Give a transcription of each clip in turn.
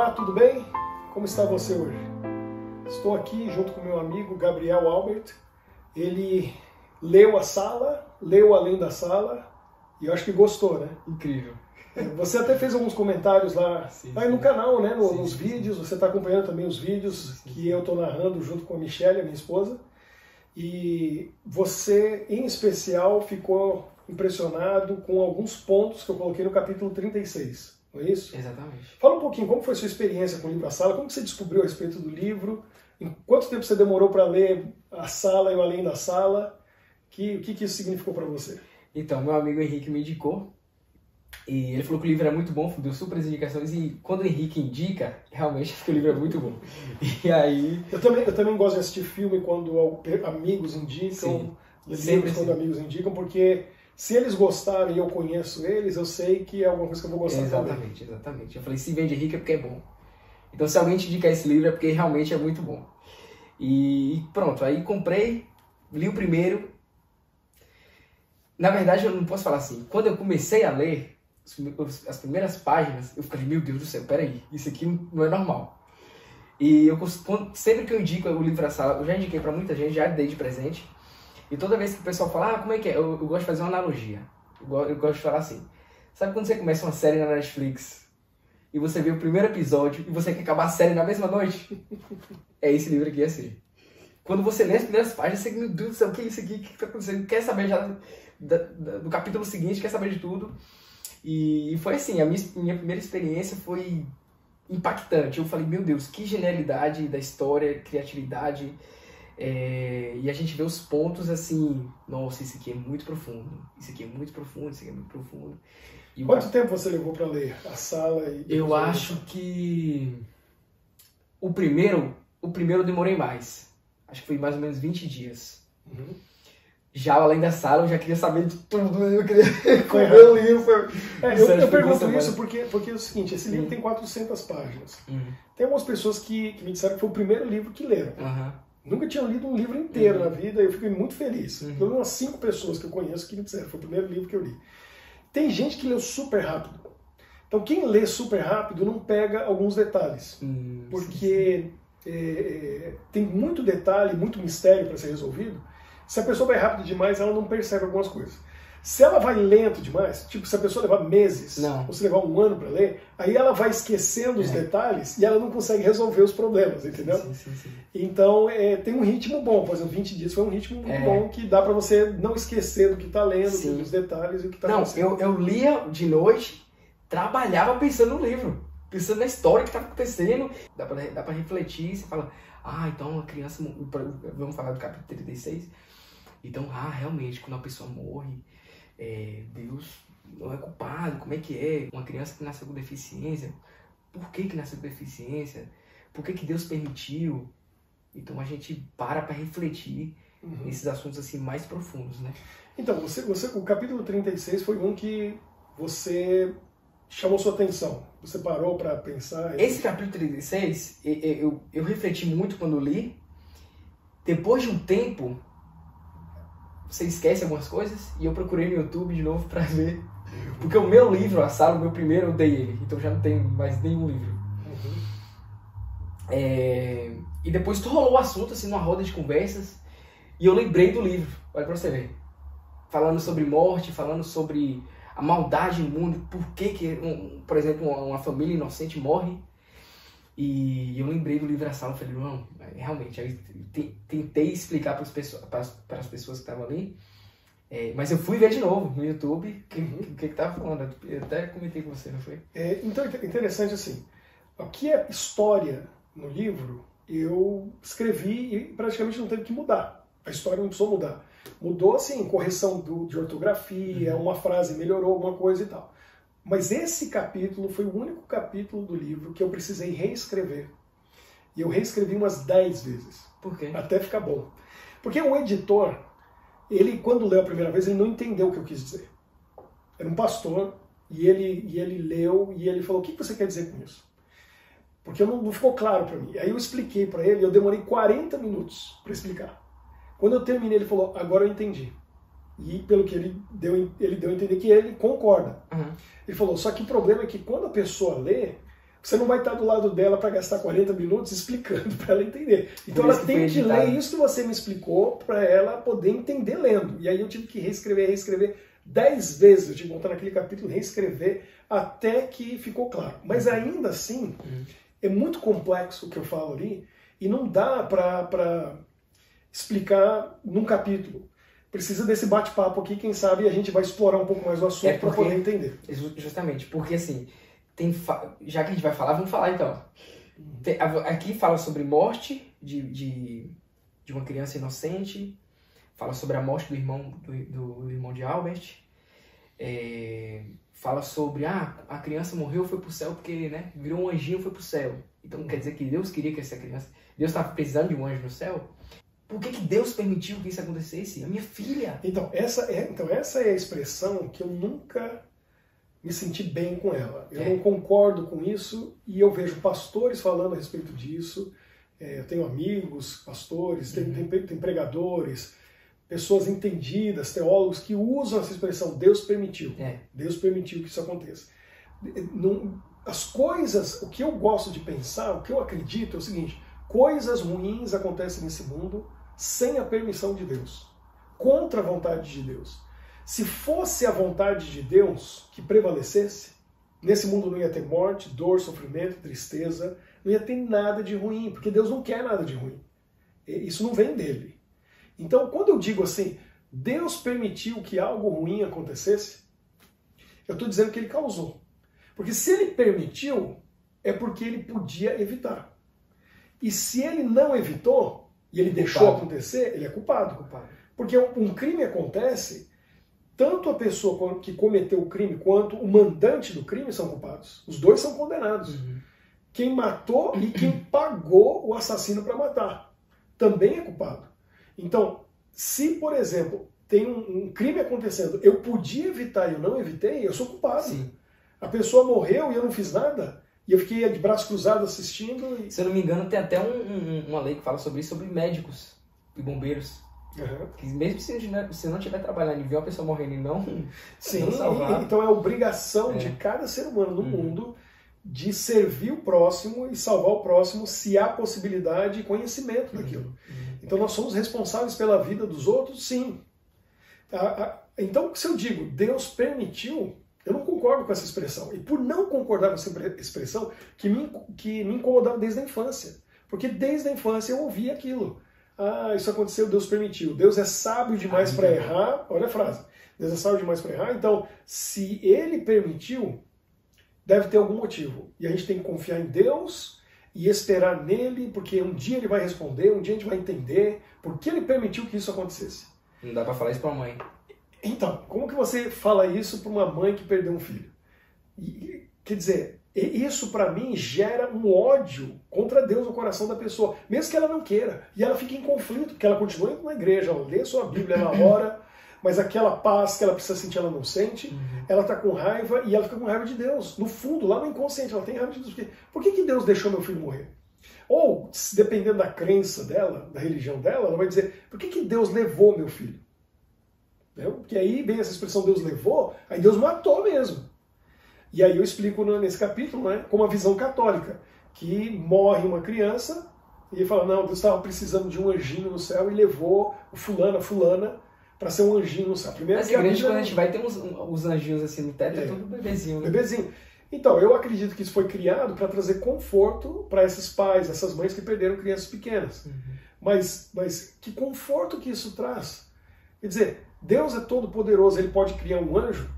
Olá, tudo bem? Como está você hoje? Estou aqui junto com meu amigo Gabriel Albert. Ele leu A Sala, leu Além da Sala e eu acho que gostou, né? Incrível. Você até fez alguns comentários lá, no canal, né? Nos vídeos. Você está acompanhando também os vídeos que eu estou narrando junto com a Michelle, a minha esposa. E você, em especial, ficou impressionado com alguns pontos que eu coloquei no capítulo 36. Não é isso? Exatamente. Fala um pouquinho, como foi a sua experiência com o livro A Sala? Como que você descobriu a respeito do livro? Em quanto tempo você demorou para ler A Sala e o Além da Sala? O que isso significou para você? Então, meu amigo Henrique me indicou. E ele falou que o livro era muito bom, deu super indicações. E quando o Henrique indica, realmente que o livro é muito bom. E aí... Eu também gosto de assistir filme quando amigos indicam. Livros quando amigos indicam, porque... se eles gostarem e eu conheço eles, eu sei que é alguma coisa que eu vou gostar também. Exatamente. Eu falei, se vem de Henrique é porque é bom. Então, se alguém te indicar esse livro é porque realmente é muito bom. E pronto, aí comprei, li o primeiro. Na verdade, eu não posso falar assim. Quando eu comecei a ler as primeiras páginas, eu falei, meu Deus do céu, peraí, isso aqui não é normal. E sempre que eu indico o livro A Sala, eu já indiquei pra muita gente, já dei de presente. E toda vez que o pessoal fala, como é que é? Eu gosto de fazer uma analogia. Eu gosto de falar assim. Sabe quando você começa uma série na Netflix e você vê o primeiro episódio e você quer acabar a série na mesma noite? É esse livro aqui assim. Quando você lê as primeiras páginas, você, meu Deus do céu, o que é isso aqui? O que está acontecendo? Quer saber já do capítulo seguinte, quer saber de tudo. E foi assim, a minha primeira experiência foi impactante. Eu falei, meu Deus, que genialidade da história, criatividade... e a gente vê os pontos assim, nossa, isso aqui é muito profundo, isso aqui é muito profundo, isso aqui é muito profundo. E quanto tempo você levou para ler A Sala? Eu acho que o primeiro eu demorei mais, acho que foi mais ou menos 20 dias. Uhum. Já Além da Sala eu já queria saber de tudo, eu queria comer o livro. Eu pergunto isso porque é o seguinte, esse livro tem 400 páginas. Tem algumas pessoas que me disseram que foi o primeiro livro que leram. Nunca tinha lido um livro inteiro na vida e eu fiquei muito feliz. Pelo menos 5 pessoas que eu conheço que me disseram, foi o primeiro livro que eu li. Tem gente que leu super rápido. Então quem lê super rápido não pega alguns detalhes. Porque tem muito detalhe, muito mistério para ser resolvido. Se a pessoa vai rápido demais, ela não percebe algumas coisas. Se ela vai lento demais, tipo, se a pessoa levar meses, ou se levar um ano para ler, aí ela vai esquecendo os detalhes e ela não consegue resolver os problemas, entendeu? Sim. Então, tem um ritmo bom. Por exemplo, 20 dias foi um ritmo muito bom que dá para você não esquecer do que está lendo, dos detalhes e o que está acontecendo. Eu lia de noite, trabalhava pensando no livro, pensando na história que estava acontecendo. Dá para refletir, você fala, então a criança... Vamos falar do capítulo 36? Então, realmente, quando a pessoa morre... Deus não é culpado, como é que é? Uma criança que nasceu com deficiência, por que nasceu com deficiência? Por que Deus permitiu? Então a gente para refletir nesses assuntos assim mais profundos, né? Então, o capítulo 36 foi um que você chamou sua atenção, você parou para pensar? Esse capítulo 36, eu refleti muito quando li. Depois de um tempo, você esquece algumas coisas e eu procurei no YouTube de novo pra ver. Porque o meu livro, A Sala, o meu primeiro, eu dei ele. Então já não tenho mais nenhum livro. E depois rolou o assunto, assim, numa roda de conversas. E eu lembrei do livro. Olha pra você ver. Falando sobre morte, falando sobre a maldade no mundo. Por que por exemplo, uma família inocente morre. E eu lembrei do livro A Sala, eu falei, não, realmente, aí tentei explicar para as pessoas que estavam ali, mas eu fui ver de novo no YouTube o que estava falando, eu até comentei com você, não foi? Então é interessante assim, o que é história no livro, eu escrevi e praticamente não teve que mudar, a história não precisou mudar. Mudou assim, correção de ortografia, uma frase melhorou alguma coisa e tal. Mas esse capítulo foi o único capítulo do livro que eu precisei reescrever. E eu reescrevi umas 10 vezes. Por quê? Até ficar bom. Porque o editor, ele quando leu a primeira vez, ele não entendeu o que eu quis dizer. Era um pastor, e ele leu, e ele falou, o que você quer dizer com isso? Porque não ficou claro para mim. Aí eu expliquei para ele, eu demorei 40 minutos para explicar. Quando eu terminei, ele falou, agora eu entendi. E pelo que ele deu a entender que ele concorda. Ele falou, só que o problema é que quando a pessoa lê, Você não vai estar do lado dela para gastar 40 minutos explicando para ela entender. Então ela tem que ler isso que você me explicou para ela poder entender lendo. E aí eu tive que reescrever 10 vezes. Eu tive que voltar naquele capítulo, reescrever até que ficou claro. Mas ainda assim, é muito complexo o que eu falo ali e não dá para explicar num capítulo. Precisa desse bate-papo aqui, quem sabe a gente vai explorar um pouco mais o assunto para poder entender. Justamente, porque assim, já que a gente vai falar, vamos falar então. Aqui fala sobre morte de uma criança inocente, fala sobre a morte do irmão de Albert, fala sobre a criança morreu, foi pro céu porque, né, virou um anjinho, foi pro céu. Então quer dizer que Deus queria que essa criança, Deus estava precisando de um anjo no céu? Por que Deus permitiu que isso acontecesse? A minha filha. Então essa é a expressão que eu nunca me senti bem com ela. Eu não concordo com isso e eu vejo pastores falando a respeito disso. Eu tenho amigos, pastores, tem pregadores, pessoas entendidas, teólogos que usam essa expressão, Deus permitiu. Deus permitiu que isso aconteça. As coisas, o que eu gosto de pensar, o que eu acredito é o seguinte, coisas ruins acontecem nesse mundo sem a permissão de Deus, contra a vontade de Deus. Se fosse a vontade de Deus que prevalecesse, nesse mundo não ia ter morte, dor, sofrimento, tristeza, não ia ter nada de ruim, porque Deus não quer nada de ruim. Isso não vem dele. Então, quando eu digo assim, Deus permitiu que algo ruim acontecesse, eu estou dizendo que ele causou. Porque se ele permitiu, é porque ele podia evitar. E se ele não evitou, e ele deixou acontecer, ele é culpado. Porque um crime acontece, tanto a pessoa que cometeu o crime quanto o mandante do crime são culpados. Os dois são condenados. Quem matou e quem pagou o assassino para matar também é culpado. Então, se, por exemplo, tem um crime acontecendo, eu podia evitar e eu não evitei, eu sou culpado. Sim. A pessoa morreu e eu não fiz nada, e eu fiquei de braço cruzado assistindo. Se eu não me engano, tem até uma lei que fala sobre isso, sobre médicos e bombeiros. Que mesmo se não estiver trabalhando e ver uma pessoa morrendo e não salvar. Então é obrigação de cada ser humano no mundo de servir o próximo e salvar o próximo se há possibilidade e conhecimento daquilo. Então nós somos responsáveis pela vida dos outros, sim. Então, se eu digo Deus permitiu, eu não concordo com essa expressão. E por não concordar com essa expressão, que me incomodava desde a infância. Porque desde a infância eu ouvia aquilo. Isso aconteceu, Deus permitiu. Deus é sábio demais para errar. Olha a frase. Deus é sábio demais para errar. Então, se ele permitiu, deve ter algum motivo. E a gente tem que confiar em Deus e esperar nele, porque um dia ele vai responder, um dia a gente vai entender por que ele permitiu que isso acontecesse. Não dá para falar isso para a mãe. Então, como que você fala isso para uma mãe que perdeu um filho? Quer dizer, isso para mim gera um ódio contra Deus no coração da pessoa, mesmo que ela não queira. E ela fica em conflito, porque ela continua indo na igreja, ela lê sua Bíblia, ela ora, mas aquela paz que ela precisa sentir, ela não sente, ela está com raiva e ela fica com raiva de Deus. No fundo, lá no inconsciente, ela tem raiva de Deus. Por que Deus deixou meu filho morrer? Ou, dependendo da crença dela, da religião dela, ela vai dizer, por que Deus levou meu filho? Porque aí vem essa expressão Deus levou, aí Deus matou mesmo. E aí eu explico nesse capítulo, né, com uma visão católica, que morre uma criança e ele fala, não, Deus estava precisando de um anjinho no céu e levou o fulano, a fulana, para ser um anjinho no céu. Primeiro, mas igreja, quando a gente vai ter uns anjinhos assim no teto, é tudo bebezinho. Né? Bebezinho. Então, eu acredito que isso foi criado para trazer conforto para esses pais, essas mães que perderam crianças pequenas. Mas que conforto que isso traz? Quer dizer, Deus é todo poderoso, ele pode criar um anjo,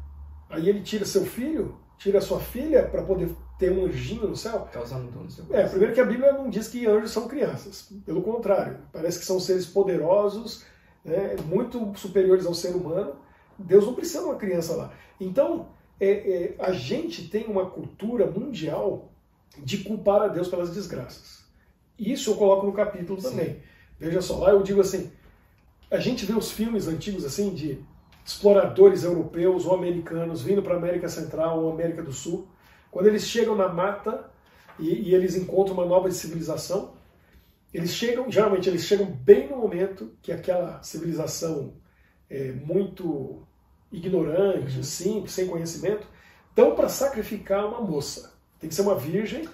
aí ele tira seu filho, tira sua filha para poder ter um anjinho no céu. Causando dor no seu coração. Primeiro que a Bíblia não diz que anjos são crianças, pelo contrário, parece que são seres poderosos, né, muito superiores ao ser humano. Deus não precisa de uma criança lá. Então, a gente tem uma cultura mundial de culpar a Deus pelas desgraças. Isso eu coloco no capítulo também. Veja só, lá eu digo assim, a gente vê os filmes antigos assim de exploradores europeus ou americanos vindo para a América Central ou América do Sul. Quando eles chegam na mata e eles encontram uma nova civilização, geralmente eles chegam bem no momento que aquela civilização muito ignorante, simples, sem conhecimento, dão para sacrificar uma moça. Tem que ser uma virgem,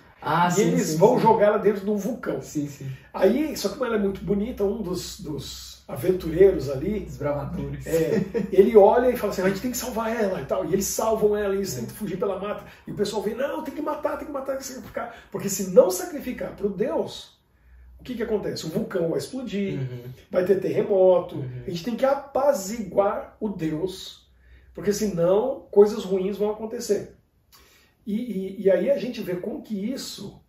e eles vão jogar ela dentro de um vulcão. Sim, sim. Aí, só que como ela é muito bonita, um dos aventureiros ali, desbravadores, ele olha e fala assim, a gente tem que salvar ela e tal. E eles salvam ela e eles tentam fugir pela mata. E o pessoal vê, não, tem que matar, tem que sacrificar. Porque se não sacrificar para o Deus, o que acontece? O vulcão vai explodir, vai ter terremoto, a gente tem que apaziguar o Deus, porque senão coisas ruins vão acontecer. E aí a gente vê como que isso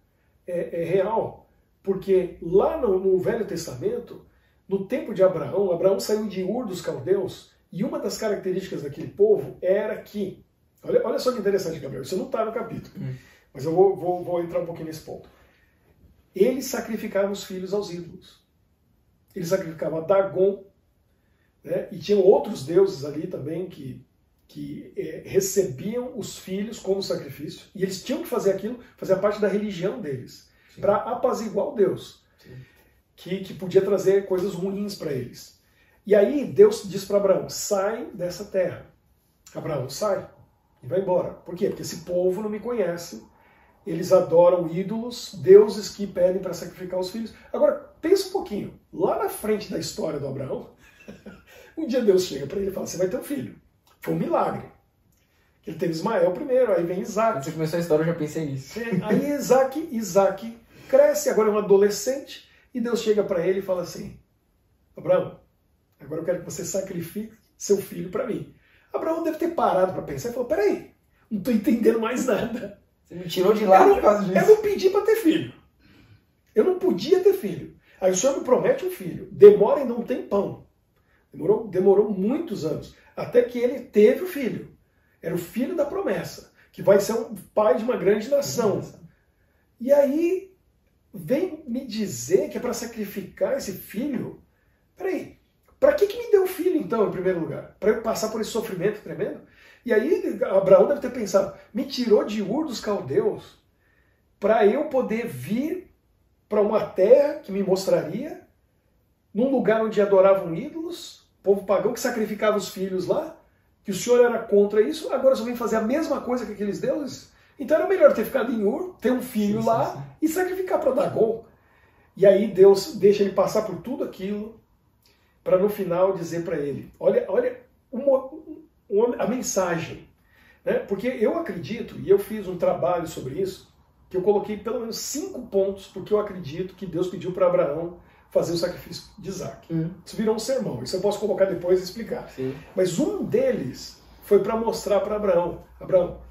é real, porque lá no Velho Testamento, no tempo de Abraão, Abraão saiu de Ur dos Caldeus, e uma das características daquele povo era que, olha só que interessante, Gabriel, isso não está no capítulo, mas eu vou entrar um pouquinho nesse ponto. Eles sacrificavam os filhos aos ídolos. Eles sacrificavam a Dagon, né? E tinham outros deuses ali também que recebiam os filhos como sacrifício. E eles tinham que fazer aquilo, fazia parte da religião deles, para apaziguar o Deus, que podia trazer coisas ruins para eles. E aí Deus diz para Abraão, sai dessa terra. Abraão, sai e vai embora. Por quê? Porque esse povo não me conhece. Eles adoram ídolos, deuses que pedem para sacrificar os filhos. Agora, pensa um pouquinho. Lá na frente da história do Abraão, um dia Deus chega para ele e fala, você vai ter um filho. Foi um milagre. Ele teve Ismael primeiro, aí vem Isaac. Quando você começou a história, eu já pensei nisso. Aí Isaac cresce, agora é um adolescente, e Deus chega para ele e fala assim, Abraão, agora eu quero que você sacrifique seu filho para mim. Abraão deve ter parado para pensar e falou, peraí, não estou entendendo mais nada. Você me tirou de lá por causa disso. Eu não pedi para ter filho. Eu não podia ter filho. Aí o Senhor me promete um filho. Demora e não tem pão. Demorou muitos anos. Até que ele teve o filho. Era o filho da promessa. Que vai ser um pai de uma grande nação. E aí vem me dizer que é para sacrificar esse filho. Peraí. Para que me deu o filho então, em primeiro lugar? Para eu passar por esse sofrimento tremendo? E aí Abraão deve ter pensado, me tirou de Ur dos Caldeus para eu poder vir para uma terra que me mostraria, num lugar onde adoravam ídolos, povo pagão que sacrificava os filhos lá, que o Senhor era contra isso, agora só vem fazer a mesma coisa que aqueles deuses? Então era melhor ter ficado em Ur, ter um filho lá e sacrificar para Dagon. E aí Deus deixa ele passar por tudo aquilo, para no final dizer para ele, olha a mensagem, né? Porque eu acredito, e eu fiz um trabalho sobre isso, que eu coloquei pelo menos 5 pontos, porque eu acredito que Deus pediu para Abraão fazer o sacrifício de Isaac. Isso virou um sermão, isso eu posso colocar depois e explicar. Mas um deles foi para mostrar para Abraão,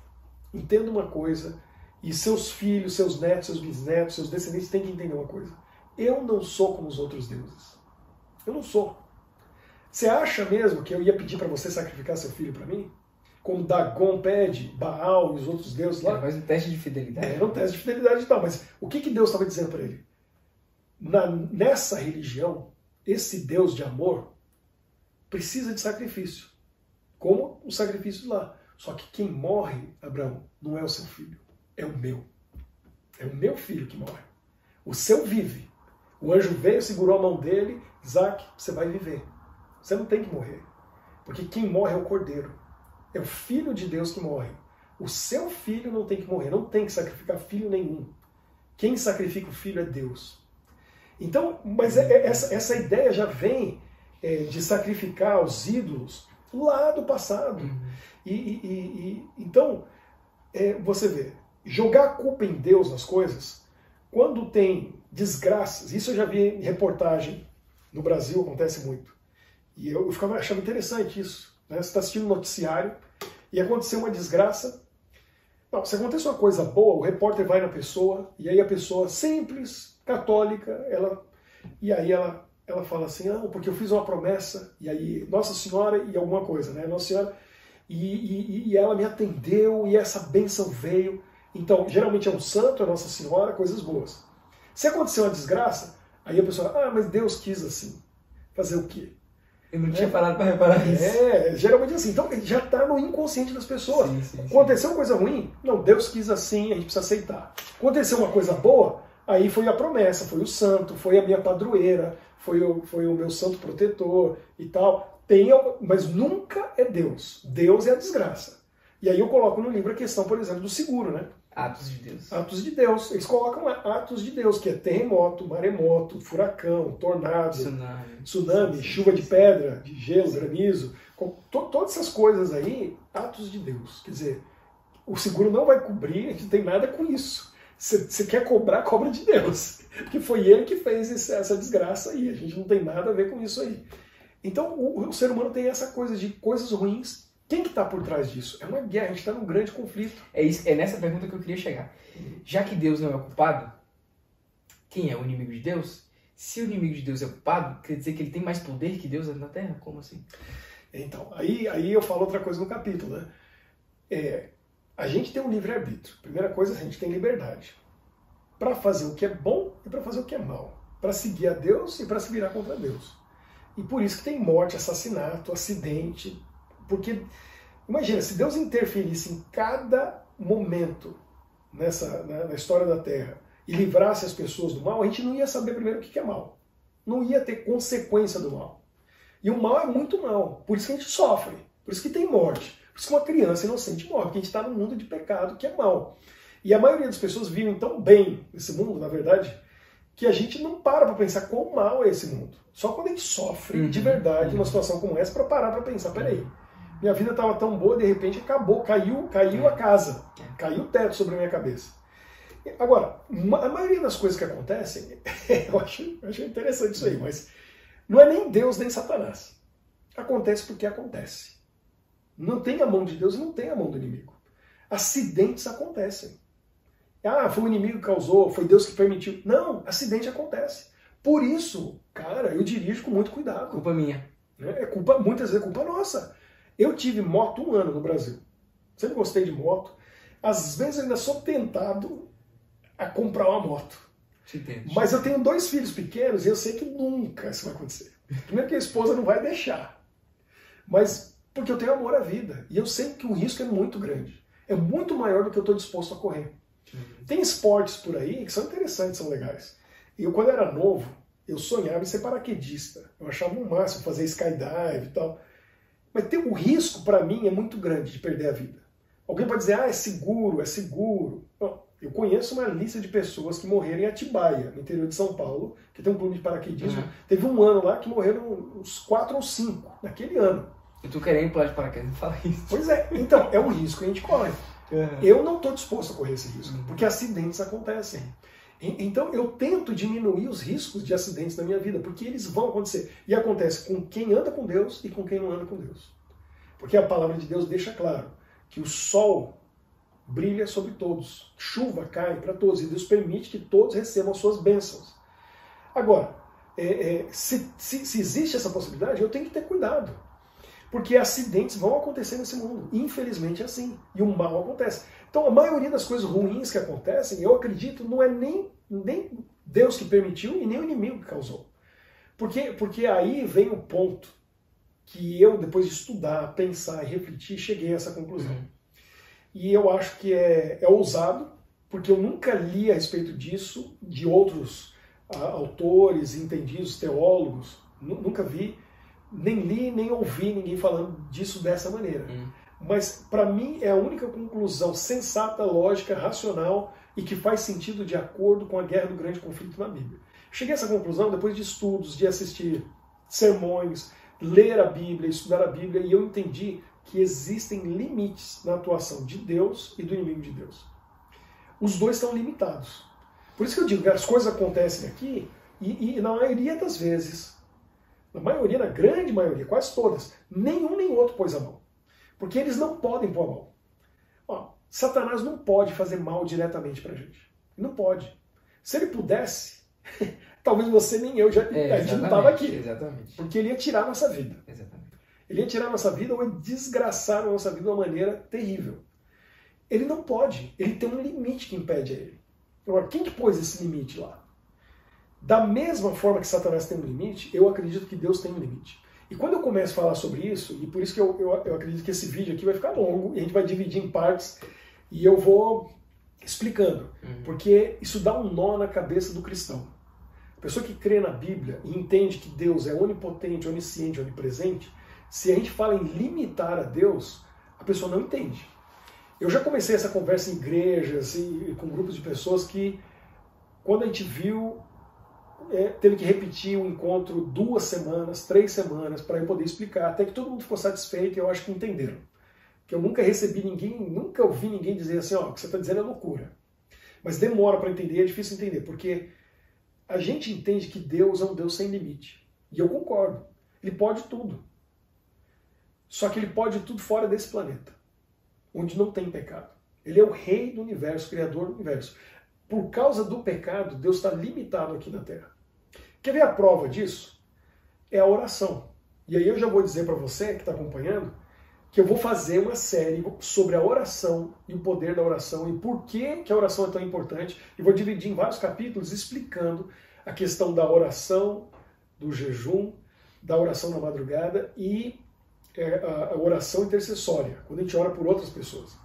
entenda uma coisa, e seus filhos, seus netos, seus bisnetos, seus descendentes têm que entender uma coisa. Eu não sou como os outros deuses. Eu não sou. Você acha mesmo que eu ia pedir para você sacrificar seu filho para mim? Como Dagon pede, Baal e os outros deuses lá? Faz um teste de fidelidade. Era um teste de fidelidade e tal, mas o que Deus estava dizendo para ele? Nessa religião, esse Deus de amor precisa de sacrifício, como o sacrifício lá. Só que quem morre, Abraão, não é o seu filho, é o meu. É o meu filho que morre. O seu vive. O anjo veio, segurou a mão dele, Isaac, você vai viver. Você não tem que morrer. Porque quem morre é o cordeiro. É o filho de Deus que morre. O seu filho não tem que morrer. Não tem que sacrificar filho nenhum. Quem sacrifica o filho é Deus. Então, mas essa ideia já vem de sacrificar os ídolos lá do passado. Então, você vê, jogar a culpa em Deus nas coisas, quando tem desgraças, isso eu já vi em reportagem no Brasil, acontece muito. E eu ficava achando interessante isso. Né? Você está assistindo um noticiário e aconteceu uma desgraça. Não, se acontece uma coisa boa, o repórter vai na pessoa, e aí a pessoa simples, católica, ela fala assim, porque eu fiz uma promessa, e aí Nossa Senhora e alguma coisa, né? Nossa Senhora, e ela me atendeu, e essa bênção veio. Então, geralmente é um santo, é Nossa Senhora, coisas boas. Se aconteceu uma desgraça, aí a pessoa, mas Deus quis assim. Fazer o quê? Eu não tinha parado para reparar isso. Geralmente assim. Então já está no inconsciente das pessoas. Aconteceu uma coisa ruim? Não, Deus quis assim, a gente precisa aceitar. Aconteceu uma coisa boa? Aí foi a promessa, foi o santo, foi a minha padroeira, foi o meu santo protetor e tal. Mas nunca é Deus. Deus é a desgraça. E aí eu coloco no livro a questão, por exemplo, do seguro, né? Atos de Deus. Atos de Deus. Eles colocam atos de Deus, que é terremoto, maremoto, furacão, tornado, tsunami, chuva de pedra, de gelo, granizo. Todas essas coisas aí, atos de Deus. Quer dizer, o seguro não vai cobrir, a gente não tem nada com isso. Você quer cobrar, cobra de Deus. Porque foi ele que fez essa desgraça aí. A gente não tem nada a ver com isso aí. Então, o ser humano tem essa coisa de coisas ruins. Quem que está por trás disso? É uma guerra, a gente está num grande conflito. É nessa pergunta que eu queria chegar. Já que Deus não é o culpado, quem é o inimigo de Deus? Se o inimigo de Deus é o culpado, quer dizer que ele tem mais poder que Deus na Terra? Como assim? Então, aí eu falo outra coisa no capítulo, né? A gente tem um livre-arbítrio. Primeira coisa, a gente tem liberdade. Para fazer o que é bom e para fazer o que é mal. Para seguir a Deus e para se virar contra Deus. E por isso que tem morte, assassinato, acidente. Porque, imagina, se Deus interferisse em cada momento na história da Terra e livrasse as pessoas do mal, a gente não ia saber primeiro o que é mal. Não ia ter consequência do mal. E o mal é muito mal. Por isso que a gente sofre. Por isso que tem morte. Por isso que uma criança inocente morre. Porque a gente está num mundo de pecado que é mal. E a maioria das pessoas vivem tão bem nesse mundo, na verdade, que a gente não para pensar quão mal é esse mundo. Só quando a gente sofre de verdade numa situação como essa para parar para pensar, peraí, minha vida estava tão boa, de repente acabou, caiu a casa, caiu o teto sobre a minha cabeça. Agora, a maioria das coisas que acontecem, eu acho interessante isso aí, mas não é nem Deus nem Satanás. Acontece porque acontece. Não tem a mão de Deus e não tem a mão do inimigo. Acidentes acontecem. Foi o inimigo que causou, foi Deus que permitiu. Não, acidente acontece. Por isso, cara, eu dirijo com muito cuidado. Culpa minha. Muitas vezes é culpa nossa. Eu tive moto 1 ano no Brasil. Sempre gostei de moto. Às vezes eu ainda sou tentado a comprar uma moto. Mas eu tenho 2 filhos pequenos e eu sei que nunca isso vai acontecer. Primeiro que a esposa não vai deixar. Mas porque eu tenho amor à vida. E eu sei que o risco é muito grande. É muito maior do que eu estou disposto a correr. Tem esportes por aí que são interessantes, são legais. Eu, quando era novo, eu sonhava em ser paraquedista. Eu achava o máximo fazer skydive e tal. Mas o risco, para mim, é muito grande de perder a vida. Alguém pode dizer, é seguro, é seguro. Não, eu conheço uma lista de pessoas que morreram em Atibaia, no interior de São Paulo, que tem um clube de paraquedismo. Teve um ano lá que morreram uns 4 ou 5, naquele ano. E tu querendo pular de paraquedas, não fala isso. Pois é, então, é um risco que a gente corre. Eu não estou disposto a correr esse risco, porque acidentes acontecem. Então eu tento diminuir os riscos de acidentes na minha vida, porque eles vão acontecer. E acontece com quem anda com Deus e com quem não anda com Deus. Porque a palavra de Deus deixa claro que o sol brilha sobre todos, chuva cai para todos, e Deus permite que todos recebam suas bênçãos. Agora, se existe essa possibilidade, eu tenho que ter cuidado. Porque acidentes vão acontecer nesse mundo. Infelizmente é assim. E o mal acontece. Então a maioria das coisas ruins que acontecem, eu acredito, não é nem Deus que permitiu e nem o inimigo que causou. Porque aí vem o ponto que eu, depois de estudar, pensar e refletir, cheguei a essa conclusão. E eu acho que é ousado, porque eu nunca li a respeito disso, de outros autores, entendidos, teólogos, nunca vi. Nem li, nem ouvi ninguém falando disso dessa maneira. Mas, para mim, é a única conclusão sensata, lógica, racional e que faz sentido de acordo com a guerra do grande conflito na Bíblia. Cheguei a essa conclusão depois de estudos, de assistir sermões, ler a Bíblia, estudar a Bíblia, e eu entendi que existem limites na atuação de Deus e do inimigo de Deus. Os dois estão limitados. Por isso que eu digo que as coisas acontecem aqui e na maioria das vezes, na grande maioria, quase todas, nenhum nem outro pôs a mão. Porque eles não podem pôr a mão. Satanás não pode fazer mal diretamente pra gente. Não pode. Se ele pudesse, talvez você nem eu, a gente não estava aqui. Exatamente. Porque ele ia tirar a nossa vida. Exatamente. Ele ia tirar a nossa vida ou ia desgraçar a nossa vida de uma maneira terrível. Ele não pode. Ele tem um limite que impede a ele. Agora, quem que pôs esse limite lá? Da mesma forma que Satanás tem um limite, eu acredito que Deus tem um limite. E quando eu começo a falar sobre isso, e por isso que eu acredito que esse vídeo aqui vai ficar longo, e a gente vai dividir em partes, e eu vou explicando. Porque isso dá um nó na cabeça do cristão. A pessoa que crê na Bíblia e entende que Deus é onipotente, onisciente, onipresente, se a gente fala em limitar a Deus, a pessoa não entende. Eu já comecei essa conversa em igrejas e com grupos de pessoas que, quando a gente viu, teve que repetir o encontro 2 semanas, 3 semanas, para eu poder explicar, até que todo mundo ficou satisfeito e eu acho que entenderam. Que eu nunca recebi ninguém, nunca ouvi ninguém dizer assim, ó, o que você está dizendo é loucura. Mas demora para entender, é difícil entender, porque a gente entende que Deus é um Deus sem limite. E eu concordo. Ele pode tudo. Só que ele pode tudo fora desse planeta, onde não tem pecado. Ele é o rei do universo, criador do universo. Por causa do pecado, Deus está limitado aqui na Terra. Quer ver a prova disso? É a oração. E aí eu já vou dizer para você que está acompanhando que eu vou fazer uma série sobre a oração e o poder da oração e por que a oração é tão importante. E vou dividir em vários capítulos explicando a questão da oração, do jejum, da oração na madrugada e a oração intercessória, quando a gente ora por outras pessoas.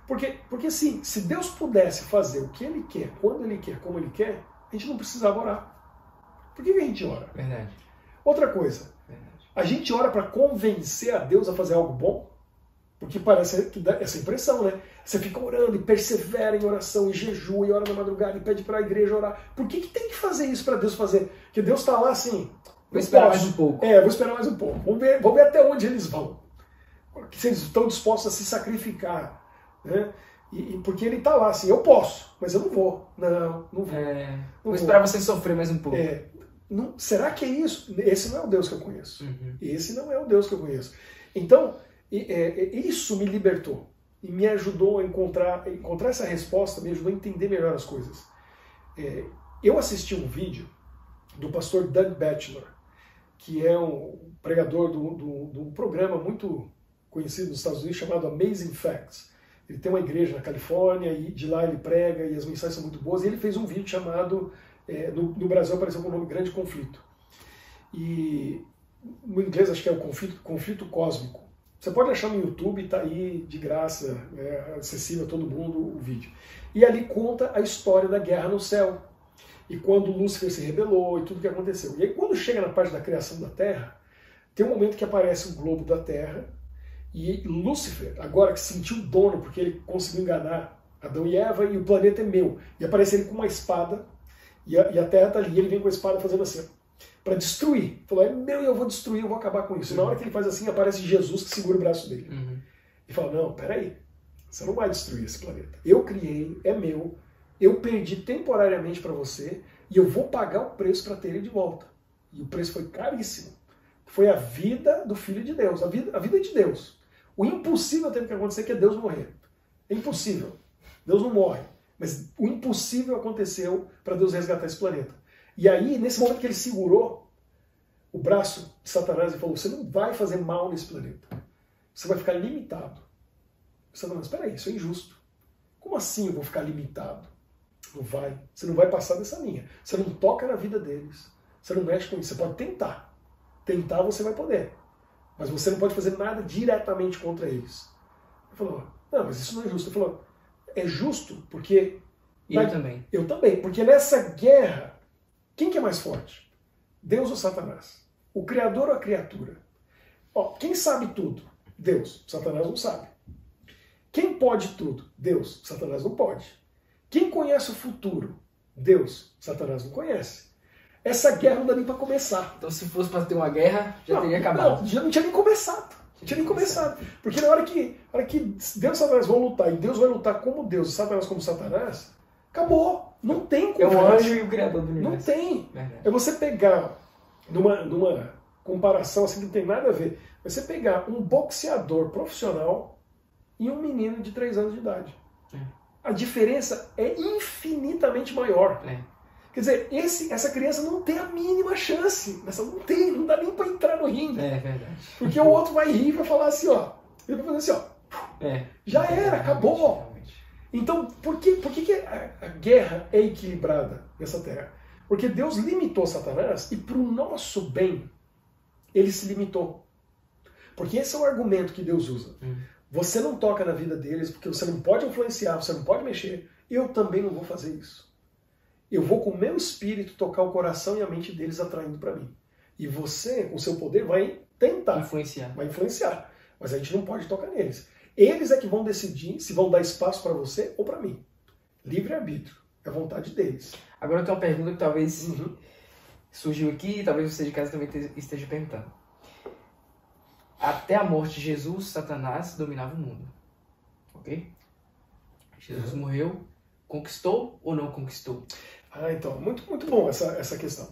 Porque assim, se Deus pudesse fazer o que Ele quer, quando Ele quer, como Ele quer, a gente não precisava orar. Por que a gente ora? Verdade. Outra coisa, a gente ora para convencer a Deus a fazer algo bom? Porque parece que dá essa impressão, né? Você fica orando e persevera em oração, e jejua, e ora na madrugada, e pede para a igreja orar. Por que tem que fazer isso para Deus fazer? Porque Deus está lá assim... Vou esperar mais um pouco. Vou esperar mais um pouco. Vamos ver até onde eles vão. Se eles estão dispostos a se sacrificar. Né? Porque ele está lá assim, eu posso, mas eu não vou. Não vou. Vou esperar você sofrer mais um pouco. Será que é isso? Esse não é o Deus que eu conheço. Esse não é o Deus que eu conheço. Então, isso me libertou. E me ajudou a encontrar essa resposta, me ajudou a entender melhor as coisas. Eu assisti um vídeo do pastor Doug Batchelor, que é um pregador de um programa muito conhecido nos Estados Unidos chamado Amazing Facts. Ele tem uma igreja na Califórnia e de lá ele prega e as mensagens são muito boas. E ele fez um vídeo chamado, no Brasil apareceu com o nome Grande Conflito. E no inglês acho que é o conflito cósmico. Você pode achar no YouTube, está aí de graça, acessível a todo mundo o vídeo. E ali conta a história da guerra no céu. E quando Lúcifer se rebelou e tudo que aconteceu. E aí quando chega na parte da criação da Terra, tem um momento que aparece o globo da Terra e Lúcifer, agora que se sentiu dono porque ele conseguiu enganar Adão e Eva e o planeta é meu. E aparece ele com uma espada e a Terra está ali e ele vem com a espada fazendo assim, para destruir. Falou, é meu e eu vou destruir, eu vou acabar com isso. E na hora que ele faz assim, aparece Jesus que segura o braço dele. E fala, não, peraí, você não vai destruir esse planeta. Eu criei, é meu. Eu perdi temporariamente para você e eu vou pagar o preço para ter ele de volta. E o preço foi caríssimo. Foi a vida do Filho de Deus, a vida de Deus. O impossível teve que acontecer, que é Deus morrer. É impossível. Deus não morre. Mas o impossível aconteceu para Deus resgatar esse planeta. E aí, nesse momento que ele segurou o braço de Satanás e falou, você não vai fazer mal nesse planeta. Você vai ficar limitado. Satanás, espera aí, isso é injusto. Como assim eu vou ficar limitado? Não vai. Você não vai passar dessa linha. Você não toca na vida deles. Você não mexe com isso. Você pode tentar. Tentar você vai poder. Mas você não pode fazer nada diretamente contra eles. Ele falou, não, mas isso não é justo. Ele falou, é justo porque... Eu também. Eu também. Porque nessa guerra, quem que é mais forte? Deus ou Satanás? O Criador ou a criatura? Quem sabe tudo? Deus. Satanás não sabe. Quem pode tudo? Deus. Satanás não pode. Quem conhece o futuro? Deus. Satanás não conhece. Essa guerra não dá nem para começar. Então se fosse para ter uma guerra, já teria acabado. Já não tinha nem começado. Não tinha nem começado. Porque na hora que Deus e Satanás vão lutar, e Deus vai lutar como Deus e Satanás como Satanás, acabou. Não tem conversa. É o anjo e o criador do universo. Não tem. É você pegar, numa comparação assim que não tem nada a ver, você pegar um boxeador profissional e um menino de 3 anos de idade. A diferença é infinitamente maior. Quer dizer, essa criança não tem a mínima chance. Não dá nem para entrar no ringue. É verdade. Porque o outro vai rir e vai falar assim, ó. Ele vai fazer assim, ó. Já era, acabou. Realmente. Então, por que a guerra é equilibrada nessa terra? Porque Deus limitou Satanás e para o nosso bem, ele se limitou. Porque esse é o argumento que Deus usa. Você não toca na vida deles porque você não pode influenciar, você não pode mexer. Eu também não vou fazer isso. Eu vou com o meu espírito tocar o coração e a mente deles atraindo para mim. E você, com o seu poder, vai tentar. Influenciar. Vai influenciar. Mas a gente não pode tocar neles. Eles é que vão decidir se vão dar espaço para você ou para mim. Livre-arbítrio. É a vontade deles. Agora eu tenho uma pergunta que talvez surgiu aqui e talvez você de casa também esteja perguntando. Até a morte de Jesus, Satanás dominava o mundo. Ok? Jesus morreu, conquistou ou não conquistou? Então, muito bom essa questão.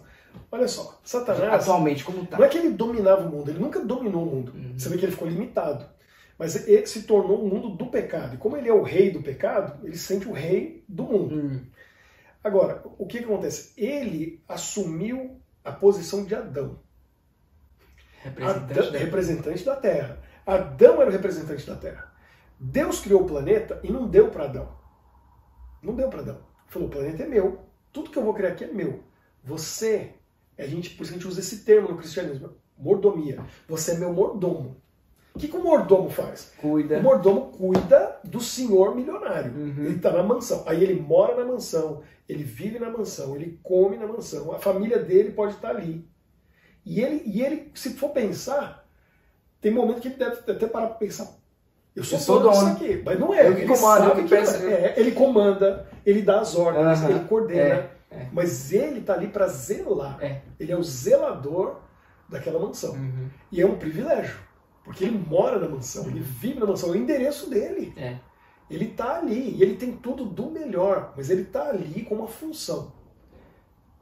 Olha só, Satanás... Atualmente, como está? Não é que ele dominava o mundo, ele nunca dominou o mundo. Você vê que ele ficou limitado. Mas ele se tornou o mundo do pecado. E como ele é o rei do pecado, ele se sente o rei do mundo. Agora, o que acontece? Ele assumiu a posição de Adão. Representante da Terra. Adão era o representante da Terra. Deus criou o planeta e não deu para Adão. Não deu para Adão. Falou, o planeta é meu. Tudo que eu vou criar aqui é meu. Você, por isso que a gente usa esse termo no cristianismo, mordomia. Você é meu mordomo. O que o mordomo faz? Cuida. O mordomo cuida do senhor milionário. Ele está na mansão. Aí ele mora na mansão, ele vive na mansão, ele come na mansão. A família dele pode estar ali. E ele, se for pensar, tem momento que ele deve até parar para pensar. Eu sou dono disso aqui. Mas não é. Ele comanda, ele dá as ordens, ele coordena. Mas ele está ali para zelar. Ele é o zelador daquela mansão. E é um privilégio. Porque ele mora na mansão, ele vive na mansão, é o endereço dele. Ele está ali, e ele tem tudo do melhor, mas ele está ali com uma função.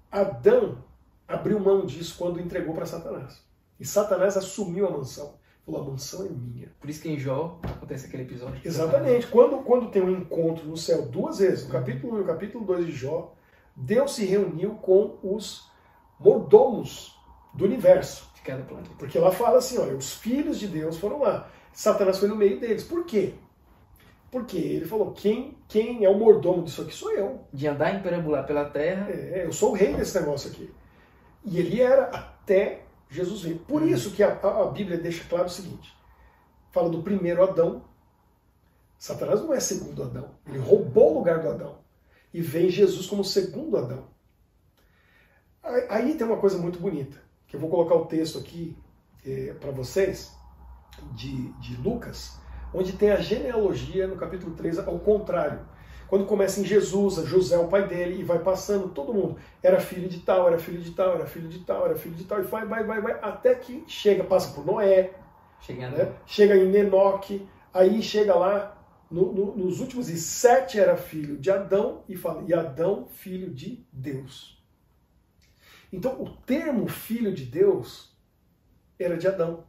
Adão abriu mão disso quando entregou para Satanás. E Satanás assumiu a mansão. Falou, a mansão é minha. Por isso que em Jó acontece aquele episódio. Exatamente. Quando tem um encontro no céu duas vezes, no capítulo 1 e no capítulo 2 de Jó, Deus se reuniu com os mordomos do universo. Porque lá fala assim, olha, os filhos de Deus foram lá. Satanás foi no meio deles. Por quê? Porque ele falou, quem é o mordomo disso aqui sou eu. De andar e perambular pela terra. Eu sou o rei desse negócio aqui. E ele era até Jesus vir. Por isso que a Bíblia deixa claro o seguinte. Fala do primeiro Adão. Satanás não é segundo Adão. Ele roubou o lugar do Adão. E vem Jesus como segundo Adão. Aí tem uma coisa muito bonita. Que eu vou colocar o texto aqui para vocês, de Lucas, onde tem a genealogia no capítulo 3, ao contrário. Quando começa em Jesus, José é o pai dele, e vai passando todo mundo. Era filho de tal, era filho de tal, era filho de tal, era filho de tal, e vai, até que passa por Noé, chega em Enoque, aí chega lá, nos últimos, e Sete era filho de Adão, e Adão, filho de Deus. Então, o termo filho de Deus era de Adão.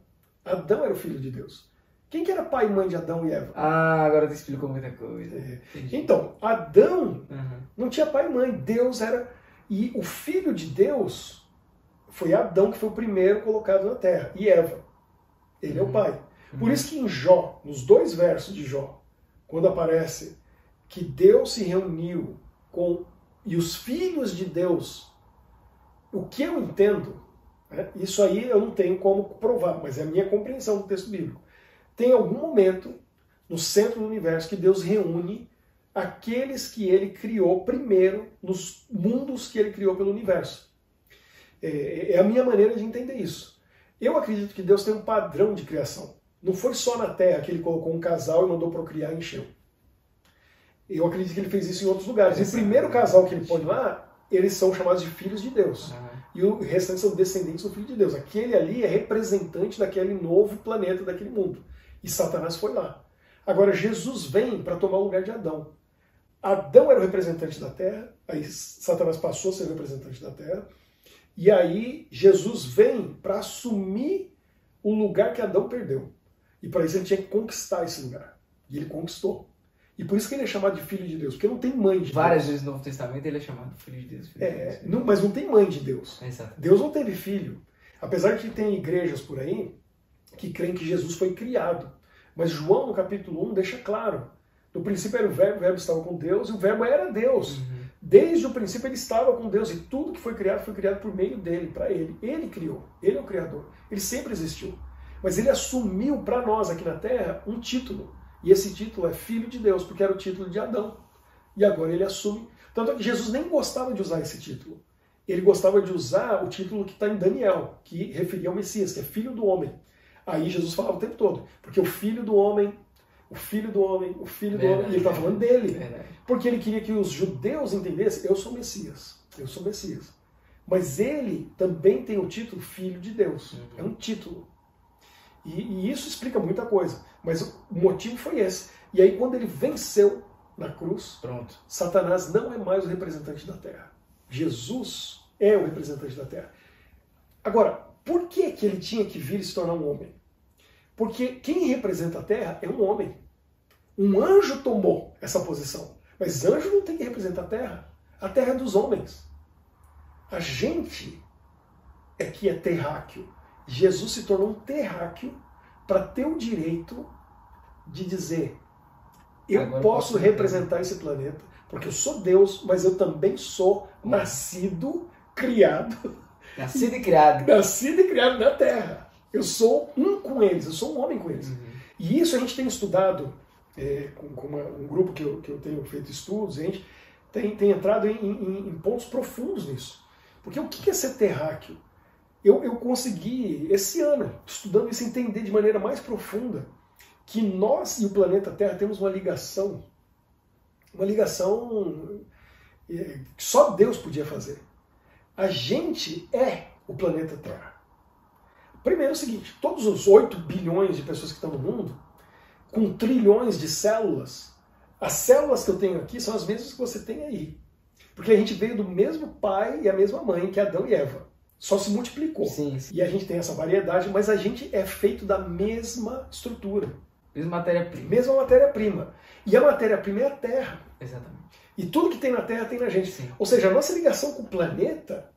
Adão era o filho de Deus. Quem que era pai e mãe de Adão e Eva? Agora tu explicou muita coisa. Então, Adão não tinha pai e mãe. Deus era... E o filho de Deus foi Adão, que foi o primeiro colocado na terra. E Eva. Ele é o pai. Por isso que em Jó, nos 2 versos de Jó, quando aparece que Deus se reuniu com... E os filhos de Deus... O que eu entendo, isso aí eu não tenho como provar, mas é a minha compreensão do texto bíblico. Tem algum momento no centro do universo que Deus reúne aqueles que ele criou primeiro nos mundos que ele criou pelo universo. É a minha maneira de entender isso. Eu acredito que Deus tem um padrão de criação. Não foi só na Terra que ele colocou um casal e mandou procriar e encheu. Eu acredito que ele fez isso em outros lugares. E o primeiro casal que ele põe lá, eles são chamados de filhos de Deus. E o restante são descendentes do Filho de Deus. Aquele ali é representante daquele novo planeta, daquele mundo. E Satanás foi lá. Agora, Jesus vem para tomar o lugar de Adão. Adão era o representante da terra, aí Satanás passou a ser o representante da terra, e aí Jesus vem para assumir o lugar que Adão perdeu. E para isso ele tinha que conquistar esse lugar. E ele conquistou. E por isso que ele é chamado de Filho de Deus, porque não tem mãe de Deus. Várias vezes no Novo Testamento ele é chamado de Filho de Deus. Mas não tem mãe de Deus. Exato. Deus não teve filho. Apesar de que tem igrejas por aí que creem que Jesus foi criado. Mas João, no capítulo 1, deixa claro. No princípio era o verbo estava com Deus, e o verbo era Deus. Desde o princípio ele estava com Deus, e tudo que foi criado por meio dele, para ele. Ele criou, ele é o Criador. Ele sempre existiu. Mas ele assumiu para nós aqui na Terra um título. E esse título é Filho de Deus, porque era o título de Adão. E agora ele assume. Tanto é que Jesus nem gostava de usar esse título. Ele gostava de usar o título que está em Daniel, que referia ao Messias, que é Filho do Homem. Aí Jesus falava o tempo todo, porque o Filho do Homem o Filho do Homem, o Filho do Homem, e ele está falando dele. Porque ele queria que os judeus entendessem, eu sou Messias, eu sou Messias. Mas ele também tem o título Filho de Deus, é um título. E isso explica muita coisa, mas o motivo foi esse. E aí quando ele venceu na cruz, pronto, Satanás não é mais o representante da terra. Jesus é o representante da terra. Agora, por que ele tinha que vir e se tornar um homem? Porque quem representa a terra é um homem. Um anjo tomou essa posição. Mas anjo não tem que representar a terra. A terra é dos homens. A gente é que é terráqueo. Jesus se tornou um terráqueo para ter o direito de dizer: eu agora posso representar esse planeta, porque eu sou Deus, mas eu também sou nascido, criado. Nascido e criado. Nascido e criado na terra. Eu sou um com eles, eu sou um homem com eles. E isso a gente tem estudado com um grupo que eu tenho feito estudos, a gente tem entrado em pontos profundos nisso. Porque o que é ser terráqueo? Eu consegui, esse ano, estudando isso, entender de maneira mais profunda que nós e o planeta Terra temos uma ligação que só Deus podia fazer. A gente é o planeta Terra. Primeiro é o seguinte, todos os 8 bilhões de pessoas que estão no mundo, com trilhões de células, as células que eu tenho aqui são as mesmas que você tem aí. Porque a gente veio do mesmo pai e a mesma mãe, que é Adão e Eva. Só se multiplicou. Sim, sim. E a gente tem essa variedade, mas a gente é feito da mesma estrutura. Mesma matéria-prima. Mesma matéria-prima. E a matéria-prima é a Terra. Exatamente. E tudo que tem na Terra tem na gente. Sim. Ou seja, a nossa ligação com o planeta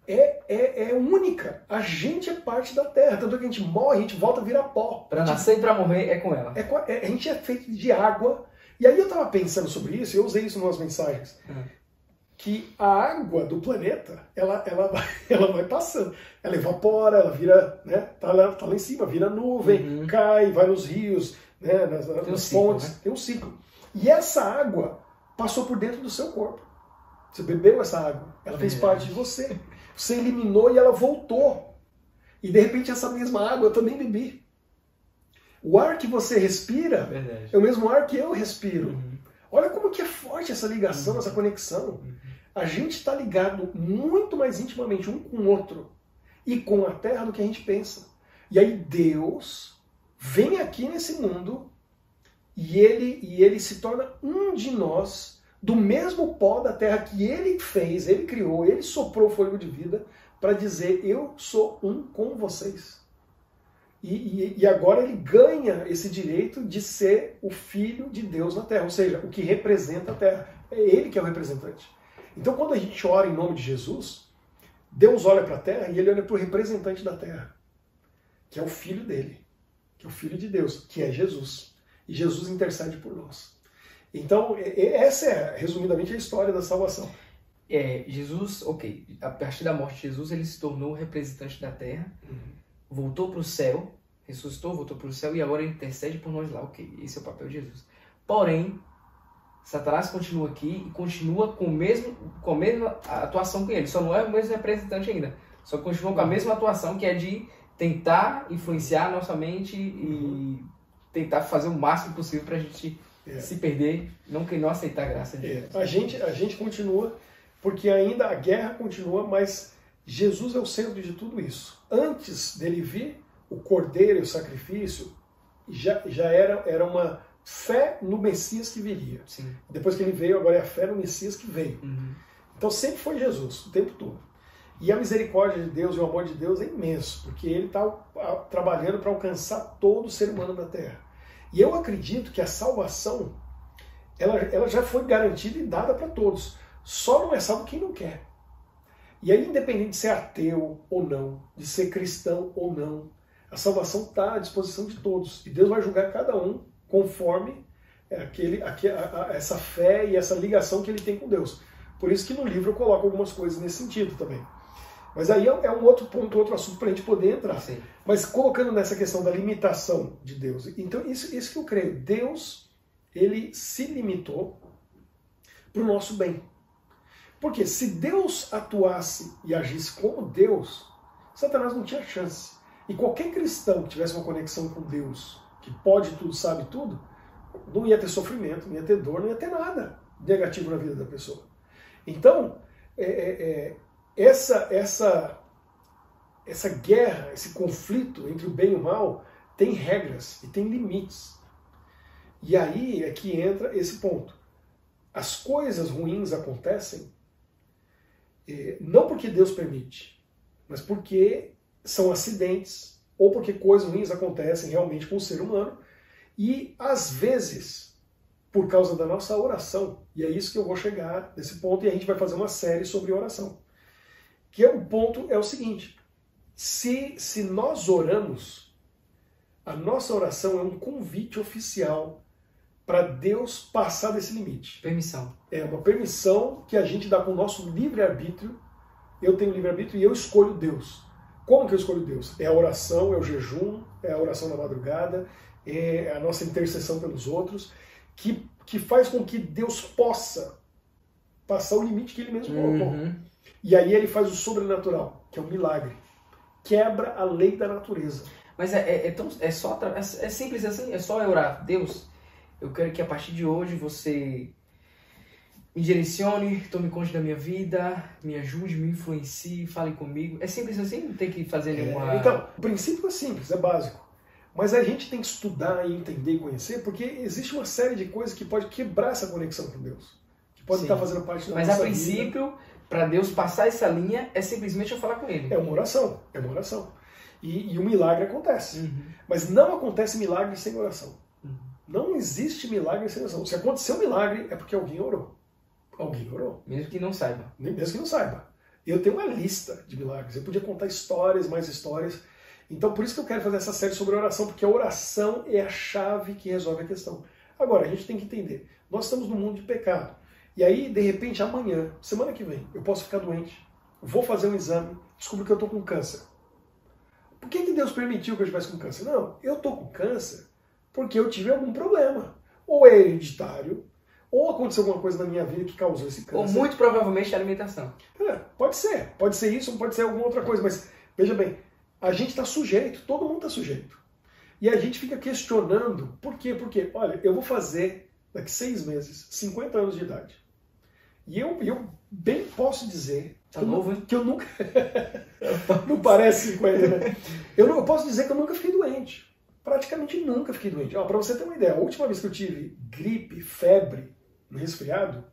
é única. A gente é parte da Terra. Tanto que a gente morre, a gente volta a virar pó. Para nascer e para morrer é com ela. A gente é feito de água. E aí eu estava pensando sobre isso, e eu usei isso em umas mensagens. Que a água do planeta, ela vai passando. Ela evapora, ela vira, né, tá lá em cima, vira nuvem, cai, vai nos rios, né, nas fontes, né? Tem um ciclo. E essa água passou por dentro do seu corpo. Você bebeu essa água, ela fez parte de você. Você eliminou e ela voltou. E de repente essa mesma água eu também bebi. O ar que você respira é o mesmo ar que eu respiro. Olha como que é forte essa ligação, essa conexão. A gente está ligado muito mais intimamente um com o outro e com a Terra do que a gente pensa. E aí Deus vem aqui nesse mundo e ele se torna um de nós, do mesmo pó da Terra que ele fez, ele criou, ele soprou o fôlego de vida para dizer: eu sou um com vocês. E agora ele ganha esse direito de ser o Filho de Deus na Terra, ou seja, o que representa a Terra. É ele que é o representante. Então quando a gente ora em nome de Jesus, Deus olha para a Terra e ele olha para o representante da Terra, que é o Filho dele, que é o Filho de Deus, que é Jesus. E Jesus intercede por nós. Então essa é, resumidamente, a história da salvação. Jesus, a partir da morte de Jesus, ele se tornou o representante da Terra, voltou para o céu, ressuscitou, voltou para o céu e agora ele intercede por nós lá. Esse é o papel de Jesus. Porém, Satanás continua aqui e continua com a mesma atuação que ele. Só não é o mesmo representante ainda. Só continua com a mesma atuação, que é de tentar influenciar a nossa mente e tentar fazer o máximo possível para a gente se perder, não aceitar a graça de Deus. A gente continua, porque ainda a guerra continua, mas Jesus é o centro de tudo isso. Antes dele vir, o cordeiro e o sacrifício já era uma fé no Messias que viria. Sim. Depois que ele veio, agora é a fé no Messias que veio. Então sempre foi Jesus, o tempo todo. E a misericórdia de Deus e o amor de Deus é imenso, porque ele está trabalhando para alcançar todo ser humano da Terra. E eu acredito que a salvação ela já foi garantida e dada para todos. Só não é salvo quem não quer. E aí, independente de ser ateu ou não, de ser cristão ou não, a salvação está à disposição de todos. E Deus vai julgar cada um conforme essa fé e essa ligação que ele tem com Deus. Por isso que no livro eu coloco algumas coisas nesse sentido também. Mas aí é um outro ponto, outro assunto para a gente poder entrar. Sim. Mas colocando nessa questão da limitação de Deus. Então, isso que eu creio. Deus, ele se limitou para o nosso bem. Porque se Deus atuasse e agisse como Deus, Satanás não tinha chance. E qualquer cristão que tivesse uma conexão com Deus, que pode tudo, sabe tudo, não ia ter sofrimento, não ia ter dor, não ia ter nada negativo na vida da pessoa. Então, essa guerra, esse conflito entre o bem e o mal tem regras e tem limites. E aí é que entra esse ponto. As coisas ruins acontecem não porque Deus permite, mas porque são acidentes ou porque coisas ruins acontecem realmente com o ser humano e, às vezes, por causa da nossa oração. E é isso que eu vou chegar nesse ponto e a gente vai fazer uma série sobre oração. Que o ponto é o seguinte: se nós oramos, a nossa oração é um convite oficial para Deus passar desse limite. Permissão. É uma permissão que a gente dá com o nosso livre-arbítrio. Eu tenho livre-arbítrio e eu escolho Deus. Como que eu escolho Deus? É a oração, é o jejum, é a oração na madrugada, é a nossa intercessão pelos outros, que faz com que Deus possa passar o limite que Ele mesmo colocou. E aí Ele faz o sobrenatural, que é um milagre. Quebra a lei da natureza. Mas é simples assim? É só orar. Deus, eu quero que a partir de hoje você me direcione, tome conta da minha vida, me ajude, me influencie, fale comigo. É simples assim? Não tem que fazer nenhuma... Então, o princípio é simples, é básico. Mas a gente tem que estudar e entender e conhecer, porque existe uma série de coisas que pode quebrar essa conexão com Deus. Que pode estar fazendo parte da nossa vida. Mas a princípio, para Deus passar essa linha, é simplesmente eu falar com Ele. É uma oração, é uma oração. E o milagre acontece. Mas não acontece milagre sem oração. Não existe milagre sem oração. Se aconteceu um milagre, é porque alguém orou. Alguém orou. Mesmo que não saiba. Mesmo que não saiba. Eu tenho uma lista de milagres. Eu podia contar histórias, mais histórias. Então, por isso que eu quero fazer essa série sobre oração, porque a oração é a chave que resolve a questão. Agora, a gente tem que entender. Nós estamos num mundo de pecado. E aí, de repente, amanhã, semana que vem, eu posso ficar doente. Vou fazer um exame, descubro que eu estou com câncer. Por que Deus permitiu que eu estivesse com câncer? Não, eu estou com câncer porque eu tive algum problema. Ou é hereditário, ou aconteceu alguma coisa na minha vida que causou esse câncer. Ou muito provavelmente a alimentação. Pode ser isso, ou pode ser alguma outra coisa, mas veja bem, a gente está sujeito, todo mundo está sujeito. E a gente fica questionando, por quê? Porque, olha, eu vou fazer, daqui 6 meses, 50 anos de idade. E eu bem posso dizer que eu nunca... Não parece 50, né? Eu posso dizer que eu nunca fiquei doente. Praticamente nunca fiquei doente. Para você ter uma ideia, a última vez que eu tive gripe, febre, no resfriado,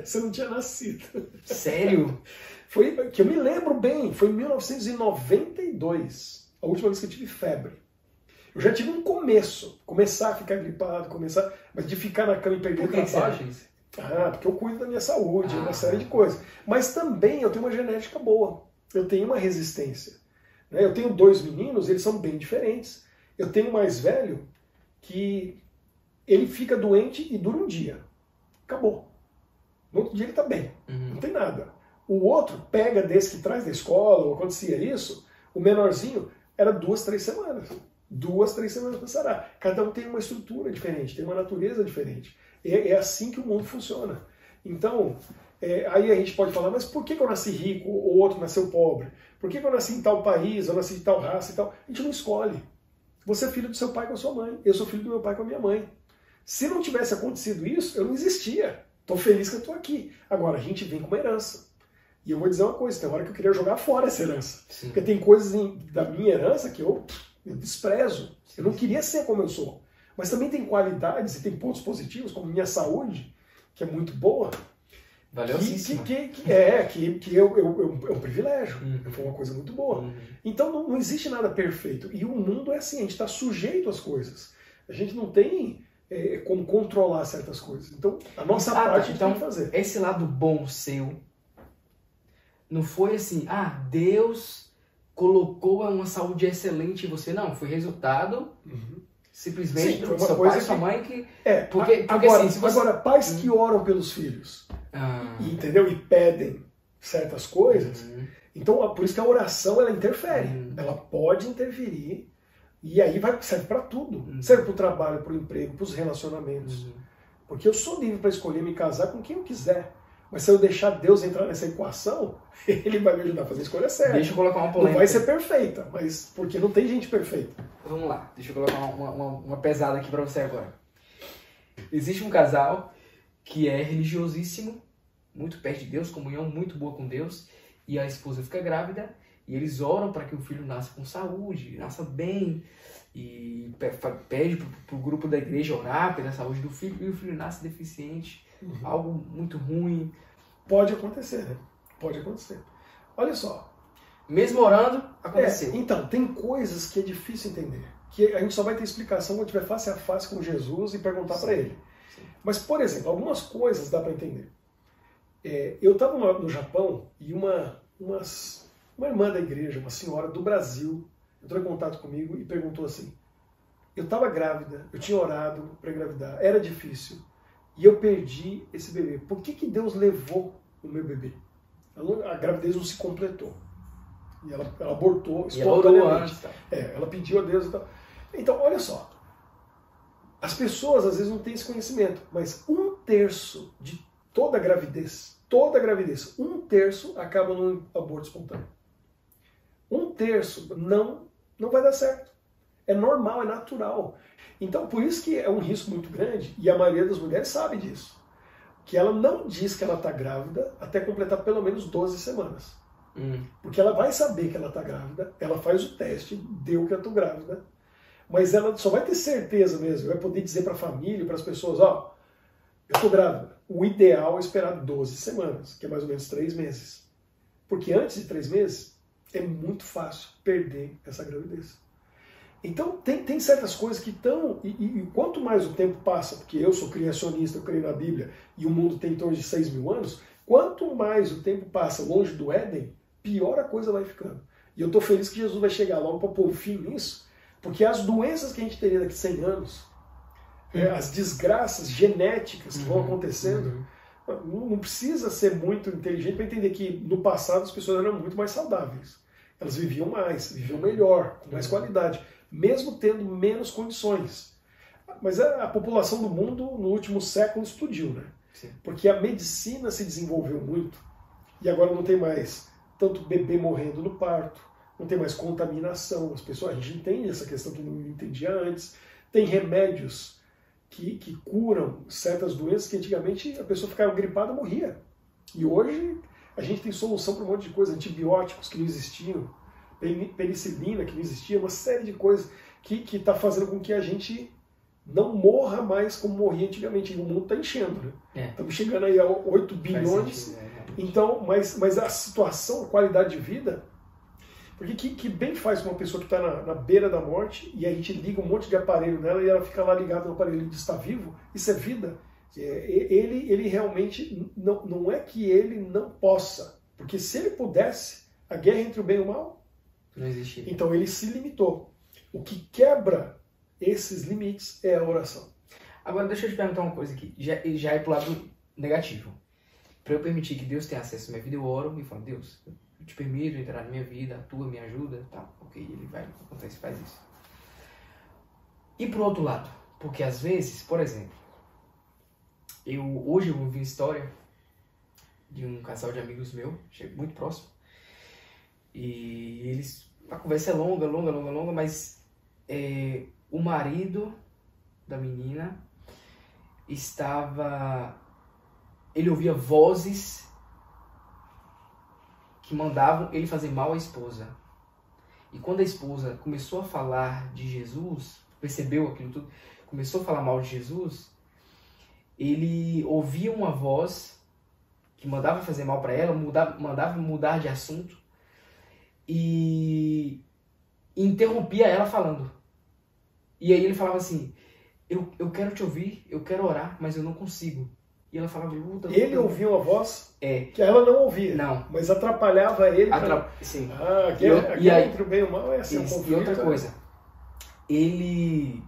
você não tinha nascido. Sério? Foi que eu me lembro bem, foi em 1992, a última vez que eu tive febre. Eu já tive um começar a ficar gripado, mas de ficar na cama e perder trabalho. Por que você acha isso? Porque eu cuido da minha saúde, uma série de coisas. Mas também eu tenho uma genética boa, eu tenho uma resistência. Eu tenho 2 meninos, eles são bem diferentes. Eu tenho um mais velho que ele fica doente e dura um dia. Acabou. No outro dia ele está bem, não tem nada. O outro pega desse que traz da escola, ou acontecia isso, o menorzinho era 2, 3 semanas. 2, 3 semanas para sarar. Cada um tem uma estrutura diferente, tem uma natureza diferente. É assim que o mundo funciona. Então, aí a gente pode falar, mas por que eu nasci rico ou o outro nasceu pobre? Por que eu nasci em tal país, eu nasci de tal raça e tal? A gente não escolhe. Você é filho do seu pai com a sua mãe, eu sou filho do meu pai com a minha mãe. Se não tivesse acontecido isso, eu não existia. Estou feliz que eu estou aqui. Agora, a gente vem com uma herança. E eu vou dizer uma coisa, tem hora que eu queria jogar fora essa herança. Sim. Porque tem coisas da minha herança que eu desprezo. Sim. Eu não queria ser como eu sou. Mas também tem qualidades e tem pontos positivos, como minha saúde, que é muito boa. Valiosíssima. Que é um privilégio. Foi uma coisa muito boa. Então não existe nada perfeito. E o mundo é assim, a gente está sujeito às coisas. A gente não tem como controlar certas coisas. Então a nossa parte a gente tem que fazer. Esse lado bom seu não foi assim, Deus colocou uma saúde excelente em você. Não, foi resultado... Simplesmente foi uma seu coisa pai e sua mãe que... Porque agora, assim, agora, pais que oram pelos filhos, entendeu? E pedem certas coisas, então por isso que a oração ela interfere. Ela pode interferir e aí serve para tudo. Serve para o trabalho, para o emprego, para os relacionamentos. Porque eu sou livre para escolher me casar com quem eu quiser. Mas se eu deixar Deus entrar nessa equação, Ele vai me ajudar a fazer a escolha certa. Deixa eu colocar uma polêmica. Não vai ser perfeita, mas porque não tem gente perfeita. Vamos lá, deixa eu colocar uma pesada aqui pra você agora. Existe um casal que é religiosíssimo, muito perto de Deus, comunhão muito boa com Deus, e a esposa fica grávida, e eles oram para que o filho nasça com saúde, nasça bem, e pede para o grupo da igreja orar pela saúde do filho, e o filho nasce deficiente, algo muito ruim. Pode acontecer, né? Pode acontecer. Olha só. Mesmo orando, aconteceu. Então, tem coisas que é difícil entender, que a gente só vai ter explicação quando estiver face a face com Jesus e perguntar para ele. Sim. Mas, por exemplo, algumas coisas dá para entender. Eu estava no Japão e uma irmã da igreja, uma senhora do Brasil, entrou em contato comigo e perguntou assim: eu estava grávida, eu tinha orado para engravidar, era difícil, e eu perdi esse bebê. Por que Deus levou o meu bebê? A gravidez não se completou. E ela abortou espontaneamente. Ela pediu a Deus e tal. Então, olha só. As pessoas às vezes não têm esse conhecimento, mas 1/3 de toda gravidez, 1/3 acaba num aborto espontâneo. 1/3 não vai dar certo. É normal, é natural. Então, por isso que é um risco muito grande, e a maioria das mulheres sabe disso. Que ela não diz que ela está grávida até completar pelo menos 12 semanas. Porque ela vai saber que ela está grávida, ela faz o teste, deu que eu estou grávida, mas ela só vai ter certeza mesmo, vai poder dizer para a família, para as pessoas, ó, eu estou grávida. O ideal é esperar 12 semanas, que é mais ou menos 3 meses. Porque antes de 3 meses, é muito fácil perder essa gravidez. Então, tem certas coisas que estão... E quanto mais o tempo passa, porque eu sou criacionista, eu creio na Bíblia, e o mundo tem em torno de 6.000 anos, quanto mais o tempo passa longe do Éden, pior a coisa vai ficando. E eu estou feliz que Jesus vai chegar logo para pôr um fim nisso, porque as doenças que a gente teria daqui a 100 anos, as desgraças genéticas que vão acontecendo, não precisa ser muito inteligente para entender que no passado as pessoas eram muito mais saudáveis. Elas viviam mais, viviam melhor, com mais qualidade, mesmo tendo menos condições. Mas a população do mundo no último século explodiu, né? Sim. Porque a medicina se desenvolveu muito e agora não tem mais tanto bebê morrendo no parto, não tem mais contaminação, as pessoas, a gente entende essa questão que não entendia antes, tem remédios que curam certas doenças que antigamente a pessoa ficava gripada e morria. E hoje a gente tem solução para um monte de coisa, antibióticos que não existiam, penicilina que não existia, uma série de coisas que está fazendo com que a gente não morra mais como morria antigamente. E o mundo está enchendo, né? Estamos chegando aí a 8 bilhões. Então, mas a situação, a qualidade de vida, porque que bem faz com uma pessoa que está na beira da morte e a gente liga um monte de aparelho nela e ela fica lá ligada no aparelho de estar vivo, isso é vida. Ele realmente, não é que ele não possa, porque se ele pudesse, a guerra entre o bem e o mal não existia. Então ele se limitou. O que quebra esses limites é a oração. Agora deixa eu te perguntar uma coisa aqui, já é pro lado negativo. Para eu permitir que Deus tenha acesso à minha vida, eu oro e falo: Deus, eu te permito entrar na minha vida, atua, me ajuda, tá? Ok, ele vai, acontece, faz isso. E pro outro lado, porque às vezes, por exemplo, hoje eu ouvi uma história de um casal de amigos meu, muito próximo, e a conversa é longa, mas o marido da menina ele ouvia vozes que mandavam ele fazer mal à esposa. E quando a esposa começou a falar de Jesus, percebeu aquilo tudo, começou a falar mal de Jesus, ele ouvia uma voz que mandava fazer mal para ela, mandava mudar de assunto e interrompia ela falando. E aí ele falava assim: eu quero te ouvir, eu quero orar, mas eu não consigo. E ela falava: luta. Ele ouvia uma voz que ela não ouvia, mas atrapalhava ele. Sim. E aí, entre o bem e o mal é assim. E outra coisa, ele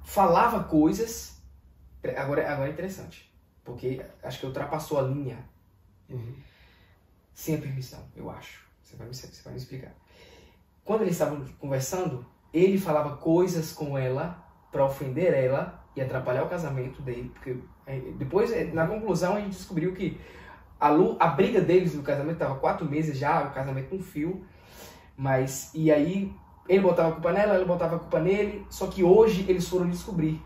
falava coisas. Agora é interessante, porque acho que ultrapassou a linha sem a permissão, eu acho. Você vai me explicar. Quando eles estavam conversando, ele falava coisas com ela para ofender ela e atrapalhar o casamento dele, porque depois, na conclusão, a gente descobriu que a briga deles no casamento estava 4 meses já, o casamento no fio, e aí ele botava a culpa nela, ela botava a culpa nele, só que hoje eles foram descobrir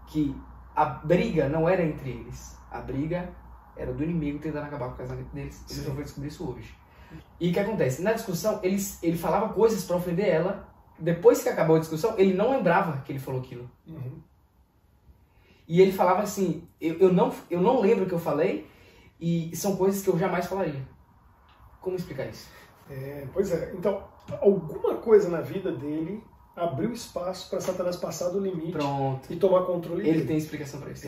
que a briga não era entre eles. A briga era do inimigo tentando acabar com o casamento deles. Eles só vão descobrir isso hoje. E o que acontece? Na discussão, ele falava coisas pra ofender ela. Depois que acabou a discussão, ele não lembrava que ele falou aquilo. E ele falava assim, eu não lembro o que eu falei, e são coisas que eu jamais falaria. Como explicar isso? Pois é, então, alguma coisa na vida dele abriu espaço para Satanás passar do limite. Pronto. E tomar controle dele. Ele tem explicação para isso.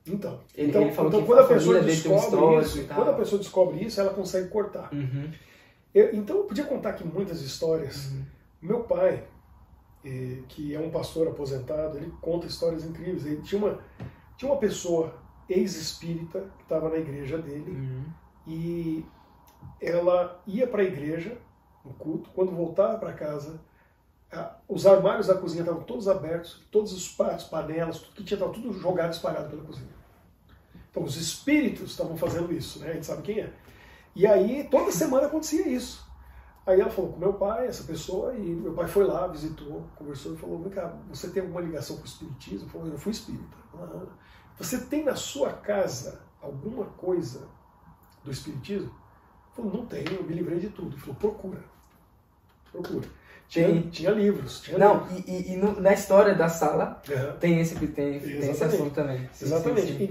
Então. Ele falou que quando a a pessoa família dele tem um histórico isso, e tal. quando a pessoa descobre isso, ela consegue cortar. Então eu podia contar aqui muitas histórias. Meu pai, que é um pastor aposentado, ele conta histórias incríveis. Ele tinha uma pessoa ex-espírita que estava na igreja dele e ela ia para a igreja no culto, quando voltava para casa, os armários da cozinha estavam todos abertos, todos os pratos, panelas, tudo que tinha, estava tudo jogado, espalhado pela cozinha. Então os espíritos estavam fazendo isso, né? A gente sabe quem é. E aí toda semana acontecia isso. Aí ela falou com meu pai, essa pessoa, e meu pai foi lá, visitou, conversou e falou: vem cá, você tem alguma ligação com o espiritismo? Eu falei: eu fui espírita. Você tem na sua casa alguma coisa do espiritismo? Ele falou: não tenho, eu me livrei de tudo. Ele falou: procura. Tinha livros. E na história da sala tem esse assunto também. Exatamente. Sim.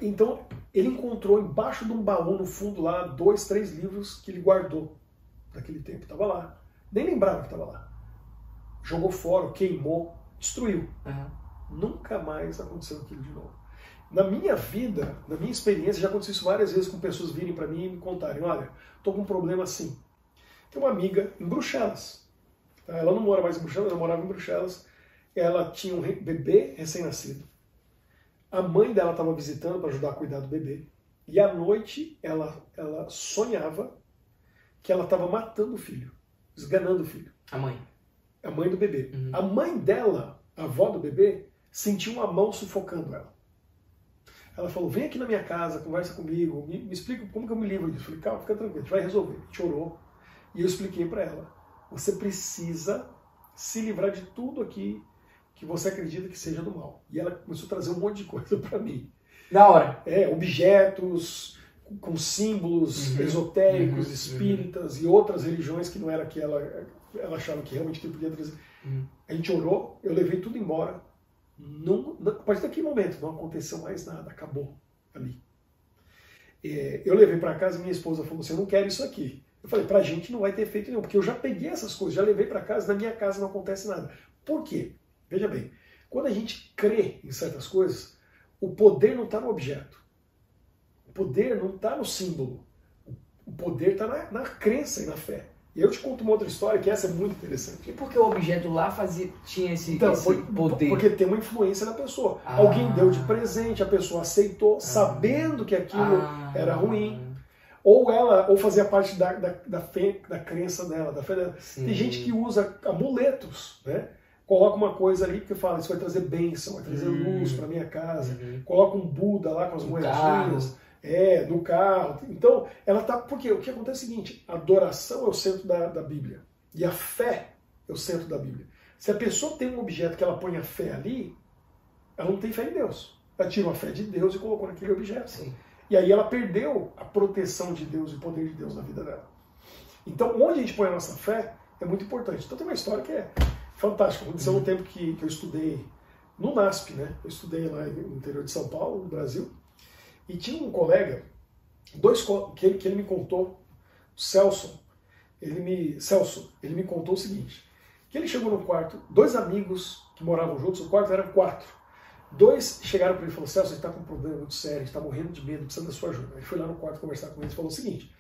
Então ele encontrou embaixo de um baú no fundo lá 2, 3 livros que ele guardou naquele tempo. Estava lá. Nem lembrava que estava lá. Jogou fora, queimou, destruiu. Nunca mais aconteceu aquilo de novo. Na minha vida, na minha experiência, já aconteceu isso várias vezes com pessoas virem para mim e me contarem: olha, estou com um problema assim. Tem uma amiga em Bruxelas. Ela não mora mais em Bruxelas, ela morava em Bruxelas. Ela tinha um bebê recém-nascido. A mãe dela estava visitando para ajudar a cuidar do bebê. E à noite ela sonhava que ela estava matando o filho, esganando o filho. A mãe? A mãe do bebê. A mãe dela, a avó do bebê, sentiu uma mão sufocando ela. Ela falou: vem aqui na minha casa, conversa comigo, me explica como que eu me livro disso. Eu falei: calma, fica tranquilo, a gente vai resolver. A gente orou e eu expliquei para ela: você precisa se livrar de tudo aqui que você acredita que seja do mal. E ela começou a trazer um monte de coisa para mim. Da hora. Objetos com símbolos esotéricos, espíritas e outras religiões que não era que ela achava que realmente que podia trazer. A gente orou, eu levei tudo embora. A partir daquele momento não aconteceu mais nada, acabou ali. Eu levei para casa e minha esposa falou assim: eu não quero isso aqui. Eu falei: pra gente não vai ter efeito nenhum, porque eu já peguei essas coisas, já levei para casa, na minha casa não acontece nada. Por quê? Veja bem, quando a gente crê em certas coisas, o poder não está no objeto. O poder não está no símbolo. O poder está na crença e na fé. E eu te conto uma outra história, que essa é muito interessante. E por que o objeto lá tinha esse poder? Porque tem uma influência na pessoa. Alguém deu de presente, a pessoa aceitou, sabendo que aquilo era ruim. Ou fazia parte da crença dela, da fé dela. Sim. Tem gente que usa amuletos, né? Coloca uma coisa ali que fala: isso vai trazer bênção, vai trazer luz para minha casa. Coloca um Buda lá com as moedinhas. No carro. Então, ela tá. Porque o que acontece é o seguinte: a adoração é o centro da Bíblia. E a fé é o centro da Bíblia. Se a pessoa tem um objeto que ela põe a fé ali, ela não tem fé em Deus. Ela tirou a fé de Deus e colocou naquele objeto. Sim. E aí ela perdeu a proteção de Deus e o poder de Deus na vida dela. Então, onde a gente põe a nossa fé é muito importante. Então tem uma história que é fantástica. Aconteceu no tempo que eu estudei no NASP, né? Eu estudei lá no interior de São Paulo, no Brasil. E tinha um colega, que ele me contou, Celso, ele me contou o seguinte: que ele chegou no quarto, 2 amigos que moravam juntos, o quarto eram 4. 2 chegaram para ele e falaram: Celso, a gente está com um problema muito sério, a gente está morrendo de medo, precisa da sua ajuda. Ele foi lá no quarto conversar com eles e falou o seguinte: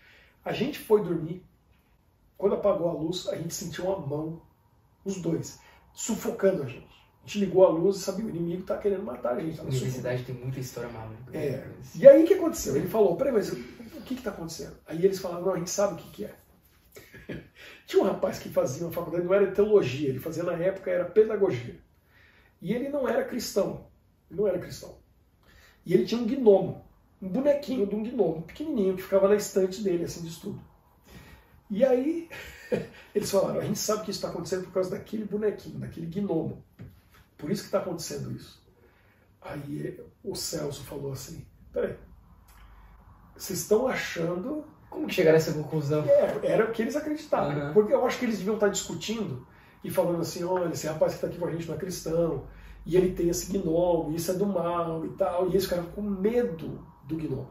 a gente foi dormir, quando apagou a luz, a gente sentiu uma mão, os 2, sufocando a gente. A gente ligou a luz e sabia: o inimigo está querendo matar a gente. A universidade tem muita história maluca. E aí o que aconteceu? Ele falou: peraí, mas o que está acontecendo? Aí eles falaram: não, a gente sabe o que é. Tinha um rapaz que fazia uma faculdade, não era teologia, ele fazia na época, era pedagogia. E ele não era cristão. E ele tinha um gnomo, um bonequinho de um gnomo, pequenininho, que ficava na estante dele, assim, de estudo. E aí eles falaram: a gente sabe que isso está acontecendo por causa daquele bonequinho, daquele gnomo. Por isso que está acontecendo isso. Aí o Celso falou assim, peraí, vocês estão achando... Como que chegaram a essa conclusão? Era o que eles acreditavam. Porque eu acho que eles deviam estar discutindo e falando assim, olha, esse rapaz que está aqui com a gente não é cristão, e ele tem esse gnomo, isso é do mal e tal, e eles ficaram com medo do gnomo.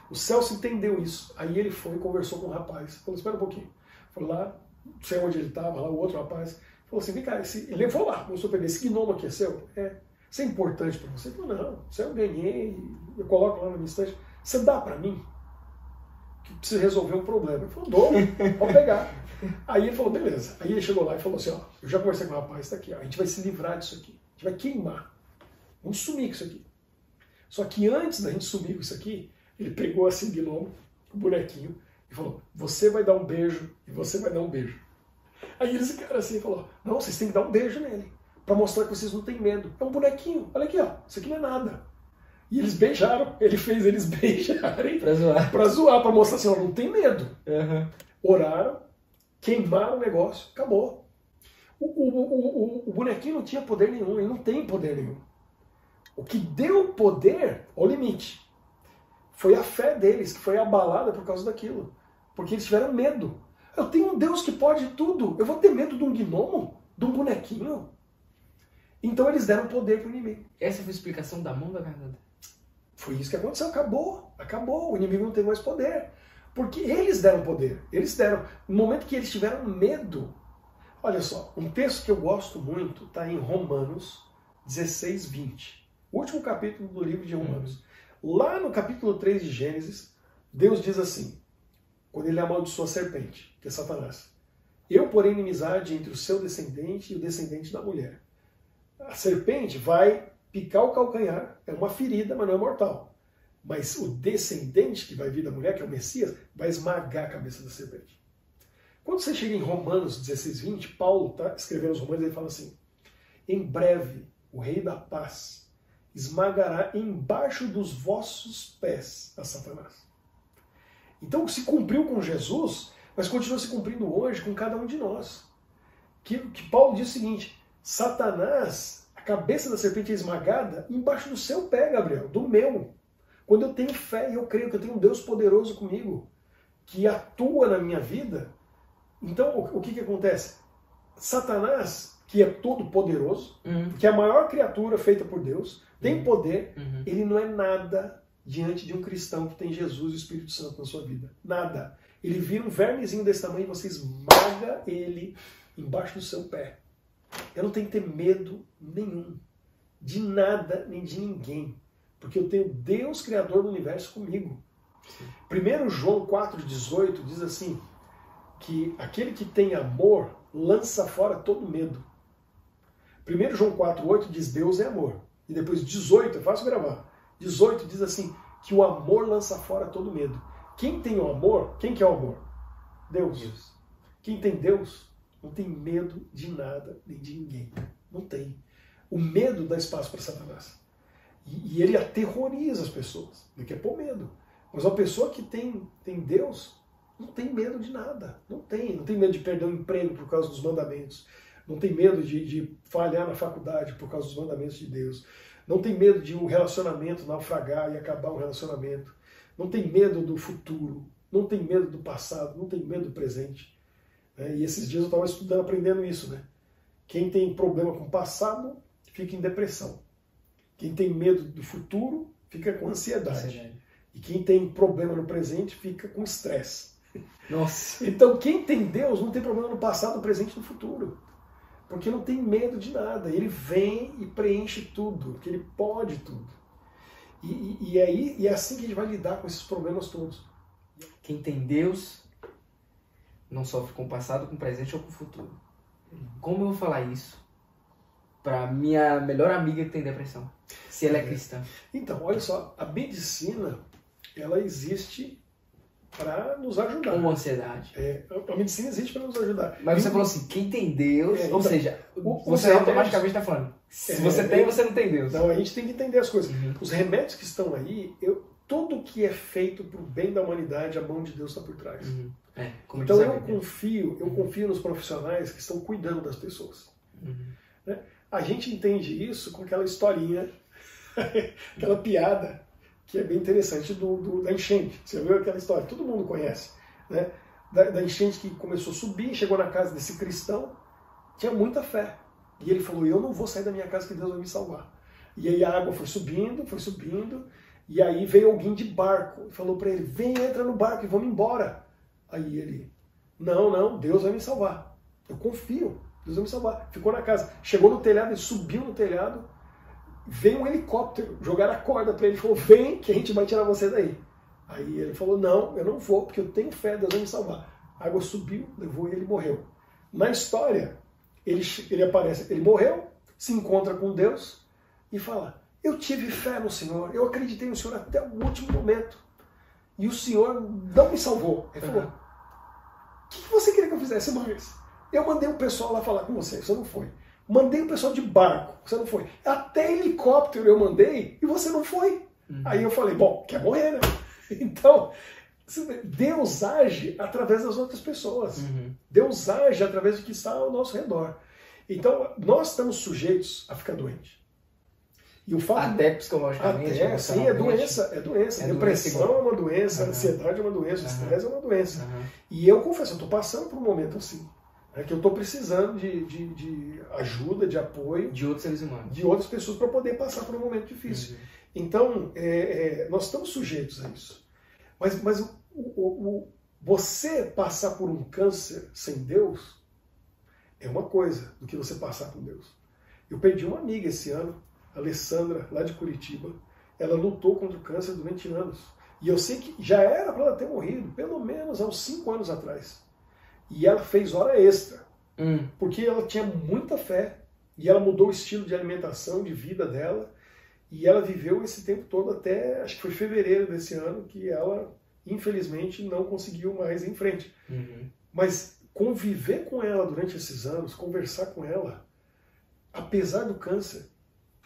O Celso entendeu isso, aí ele foi e conversou com o rapaz, falou, espera um pouquinho. Foi lá, não sei onde ele estava, lá o outro rapaz, falou assim, vem cá, ele levou lá, começou a pegar, esse gnomo aqui é seu? Isso é importante para você? Ele falou, não, isso eu ganhei, eu coloco lá na minha estante, você dá para mim? Que precisa resolver um problema. Ele falou, dou, pode pegar. Aí ele falou, beleza. Aí ele chegou lá e falou assim, ó, eu já conversei com o rapaz, está aqui, ó, a gente vai se livrar disso aqui, a gente vai queimar, vamos sumir com isso aqui. Só que antes da gente sumir com isso aqui, ele pegou assim de novo, o bonequinho, e falou, você vai dar um beijo e você vai dar um beijo. Aí eles ficaram assim e falou, não, vocês têm que dar um beijo nele, para mostrar que vocês não têm medo. É um bonequinho, olha aqui, ó, isso aqui não é nada. E eles beijaram, ele fez eles beijarem pra zoar, pra mostrar assim, ó, não tem medo. Oraram, queimaram o negócio, acabou. O bonequinho não tinha poder nenhum, ele não tem poder nenhum. O que deu poder ao limite foi a fé deles, que foi abalada por causa daquilo. Porque eles tiveram medo. Eu tenho um Deus que pode tudo, eu vou ter medo de um gnomo? De um bonequinho? Então eles deram poder para o inimigo. Essa foi a explicação da mão da garganta? Foi isso que aconteceu, acabou, o inimigo não tem mais poder. Porque eles deram poder, eles deram. No momento que eles tiveram medo, olha só, um texto que eu gosto muito está em Romanos 16, 20. O último capítulo do livro de Romanos. Lá no capítulo 3 de Gênesis, Deus diz assim, quando ele amaldiçoa a serpente, que é Satanás, eu porei inimizade entre o seu descendente e o descendente da mulher. A serpente vai picar o calcanhar, é uma ferida, mas não é mortal. Mas o descendente que vai vir da mulher, que é o Messias, vai esmagar a cabeça da serpente. Quando você chega em Romanos 16, 20, Paulo está escrevendo os Romanos e ele fala assim, em breve o rei da paz esmagará embaixo dos vossos pés a Satanás. Então se cumpriu com Jesus, mas continua se cumprindo hoje com cada um de nós. Que Paulo diz o seguinte, Satanás, a cabeça da serpente é esmagada embaixo do seu pé, Gabriel, do meu. Quando eu tenho fé e eu creio que eu tenho um Deus poderoso comigo, que atua na minha vida, então o que acontece? Satanás, que é todo poderoso, que é a maior criatura feita por Deus, tem poder, ele não é nada diante de um cristão que tem Jesus e o Espírito Santo na sua vida. Nada. Ele vira um vermezinho desse tamanho e você esmaga ele embaixo do seu pé. Eu não tenho que ter medo nenhum, de nada nem de ninguém, porque eu tenho Deus, Criador do Universo, comigo. 1 João 4,18 diz assim, que aquele que tem amor lança fora todo medo. 1 João 4,8 diz Deus é amor. E depois 18, é fácil gravar, 18 diz assim, que o amor lança fora todo medo. Quem tem o amor, quem que é o amor? Deus. Quem tem Deus não tem medo de nada, nem de ninguém. Não tem. O medo dá espaço para Satanás. E ele aterroriza as pessoas. Ele quer pôr medo. Mas uma pessoa que tem Deus não tem medo de nada. Não tem medo de perder o emprego por causa dos mandamentos. Não tem medo de falhar na faculdade por causa dos mandamentos de Deus. Não tem medo de um relacionamento naufragar e acabar um relacionamento. Não tem medo do futuro. Não tem medo do passado. Não tem medo do presente. E esses dias eu estava estudando, aprendendo isso. Né? Quem tem problema com o passado fica em depressão. Quem tem medo do futuro fica com ansiedade. E quem tem problema no presente fica com estresse. Nossa. Então quem tem Deus não tem problema no passado, no presente e no futuro. Porque não tem medo de nada. Ele vem e preenche tudo, porque ele pode tudo. E é assim que a gente vai lidar com esses problemas todos. Quem tem Deus não sofre com o passado, com o presente ou com o futuro. Como eu vou falar isso para minha melhor amiga que tem depressão, se ela é cristã? Então, olha só, a medicina, ela existe para nos ajudar. Com ansiedade. A medicina existe para nos ajudar. Mas você falou assim, quem tem Deus, ou seja, você automaticamente está falando, se você tem, você não tem Deus. Não, a gente tem que entender as coisas. Os remédios que estão aí, tudo que é feito para o bem da humanidade, a mão de Deus está por trás. Então eu confio nos profissionais que estão cuidando das pessoas. Né? A gente entende isso com aquela historinha aquela piada que é bem interessante da enchente. Você viu aquela história? Todo mundo conhece, né? Da enchente que começou a subir, chegou na casa desse cristão, tinha muita fé. E ele falou, eu não vou sair da minha casa que Deus vai me salvar. E aí a água foi subindo, e aí veio alguém de barco e falou para ele, vem, entra no barco e vamos embora. Aí ele, não, Deus vai me salvar. Eu confio, Deus vai me salvar. Ficou na casa, chegou no telhado, ele subiu no telhado, veio um helicóptero, jogaram a corda para ele e falou, vem que a gente vai tirar você daí. Aí ele falou, não, eu não vou, porque eu tenho fé, Deus vai me salvar. A água subiu, levou e ele morreu. Na história, ele aparece, ele morreu, se encontra com Deus e fala, eu tive fé no Senhor, eu acreditei no Senhor até o último momento. E o Senhor não me salvou. Ele falou, o que você queria que eu fizesse mais? Eu mandei o pessoal lá falar com você não foi. Mandei o pessoal de barco, você não foi. Até helicóptero eu mandei e você não foi. Aí eu falei, bom, quer morrer, né? Então, Deus age através das outras pessoas. Deus age através do que está ao nosso redor. Então, nós estamos sujeitos a ficar doentes. E o fato até psicologicamente. Até, sim, é doença. Depressão é uma doença, ansiedade é uma doença, estresse é uma doença. E eu confesso, eu estou passando por um momento assim. Que eu estou precisando de ajuda, de apoio. De outros seres humanos. De outras pessoas para poder passar por um momento difícil. Então, nós estamos sujeitos a isso. Mas você passar por um câncer sem Deus é uma coisa do que você passar com Deus. Eu perdi uma amiga esse ano, a Alessandra, lá de Curitiba. Ela lutou contra o câncer durante anos. E eu sei que já era para ela ter morrido, pelo menos há uns 5 anos atrás. E ela fez hora extra, porque ela tinha muita fé, e ela mudou o estilo de alimentação, de vida dela, e ela viveu esse tempo todo até, acho que foi fevereiro desse ano, que ela, infelizmente, não conseguiu mais ir em frente. Mas conviver com ela durante esses anos, conversar com ela, apesar do câncer,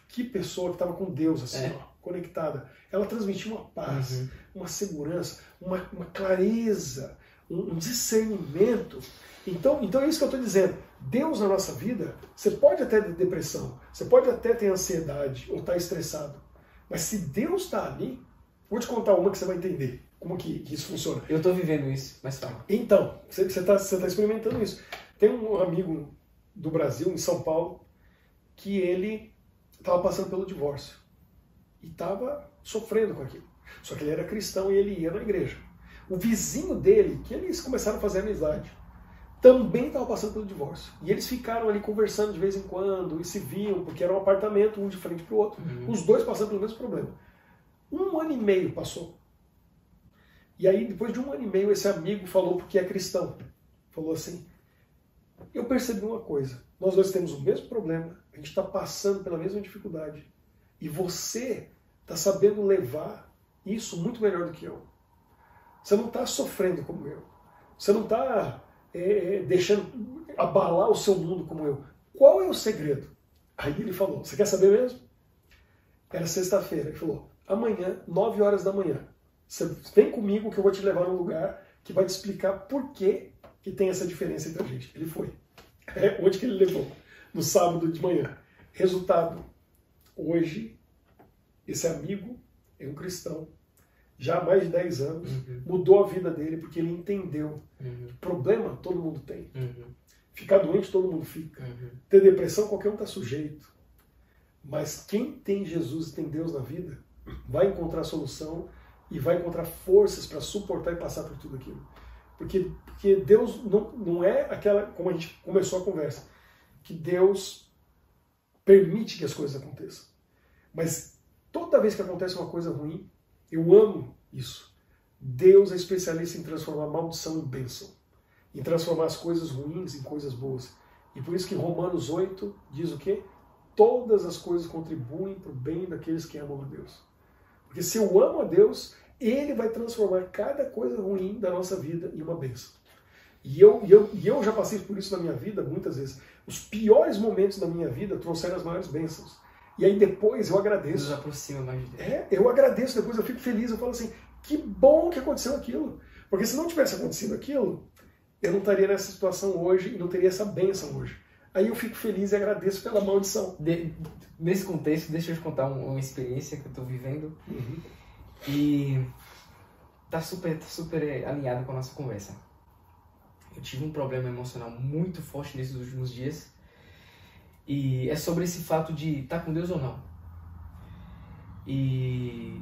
que pessoa que estava com Deus, assim, ó, conectada. Ela transmitia uma paz, uma segurança, uma clareza, um discernimento. Então é isso que eu estou dizendo. Deus na nossa vida, você pode até ter depressão, você pode até ter ansiedade ou estar estressado, mas se Deus está ali, vou te contar uma que você vai entender como que isso funciona. Eu estou vivendo isso, mas fala. Então, você está experimentando isso. Tem um amigo do Brasil, em São Paulo, que ele estava passando pelo divórcio e estava sofrendo com aquilo. Só que ele era cristão e ele ia na igreja. O vizinho dele, que eles começaram a fazer amizade, também estava passando pelo divórcio. E eles ficaram ali conversando de vez em quando e se viam, porque era um apartamento, um de frente para o outro. Os dois passando pelo mesmo problema. 1 ano e meio passou. E aí, depois de 1 ano e meio, esse amigo falou, porque é cristão, falou assim, eu percebi uma coisa, nós dois temos o mesmo problema, a gente está passando pela mesma dificuldade. E você está sabendo levar isso muito melhor do que eu. Você não está sofrendo como eu. Você não está deixando abalar o seu mundo como eu. Qual é o segredo? Aí ele falou, você quer saber mesmo? Era sexta-feira. Ele falou, amanhã, 9 horas da manhã, você vem comigo que eu vou te levar num lugar que vai te explicar por que tem essa diferença entre a gente. Ele foi. Onde que ele levou? No sábado de manhã. Resultado, hoje, esse amigo é um cristão, já há mais de 10 anos, mudou a vida dele porque ele entendeu que problema todo mundo tem. Ficar doente todo mundo fica. Ter depressão qualquer um está sujeito. Mas quem tem Jesus e tem Deus na vida, vai encontrar solução e vai encontrar forças para suportar e passar por tudo aquilo. Porque Deus não é aquela, como a gente começou a conversa, que Deus permite que as coisas aconteçam. Mas toda vez que acontece uma coisa ruim, eu amo isso. Deus é especialista em transformar maldição em bênção. Em transformar as coisas ruins em coisas boas. E por isso que Romanos 8 diz o quê? Todas as coisas contribuem para o bem daqueles que amam a Deus. Porque se eu amo a Deus, Ele vai transformar cada coisa ruim da nossa vida em uma bênção. E eu já passei por isso na minha vida muitas vezes. Os piores momentos da minha vida trouxeram as maiores bênçãos. E aí depois eu agradeço. Nos aproxima mais de Deus. Eu agradeço, depois eu fico feliz, eu falo assim, que bom que aconteceu aquilo. Porque se não tivesse acontecido aquilo, eu não estaria nessa situação hoje e não teria essa bênção hoje. aí eu fico feliz e agradeço pela maldição. Nesse contexto, deixa eu te contar uma experiência que eu estou vivendo. E tá super alinhado com a nossa conversa. Eu tive um problema emocional muito forte nesses últimos dias. E é sobre esse fato de estar com Deus ou não. E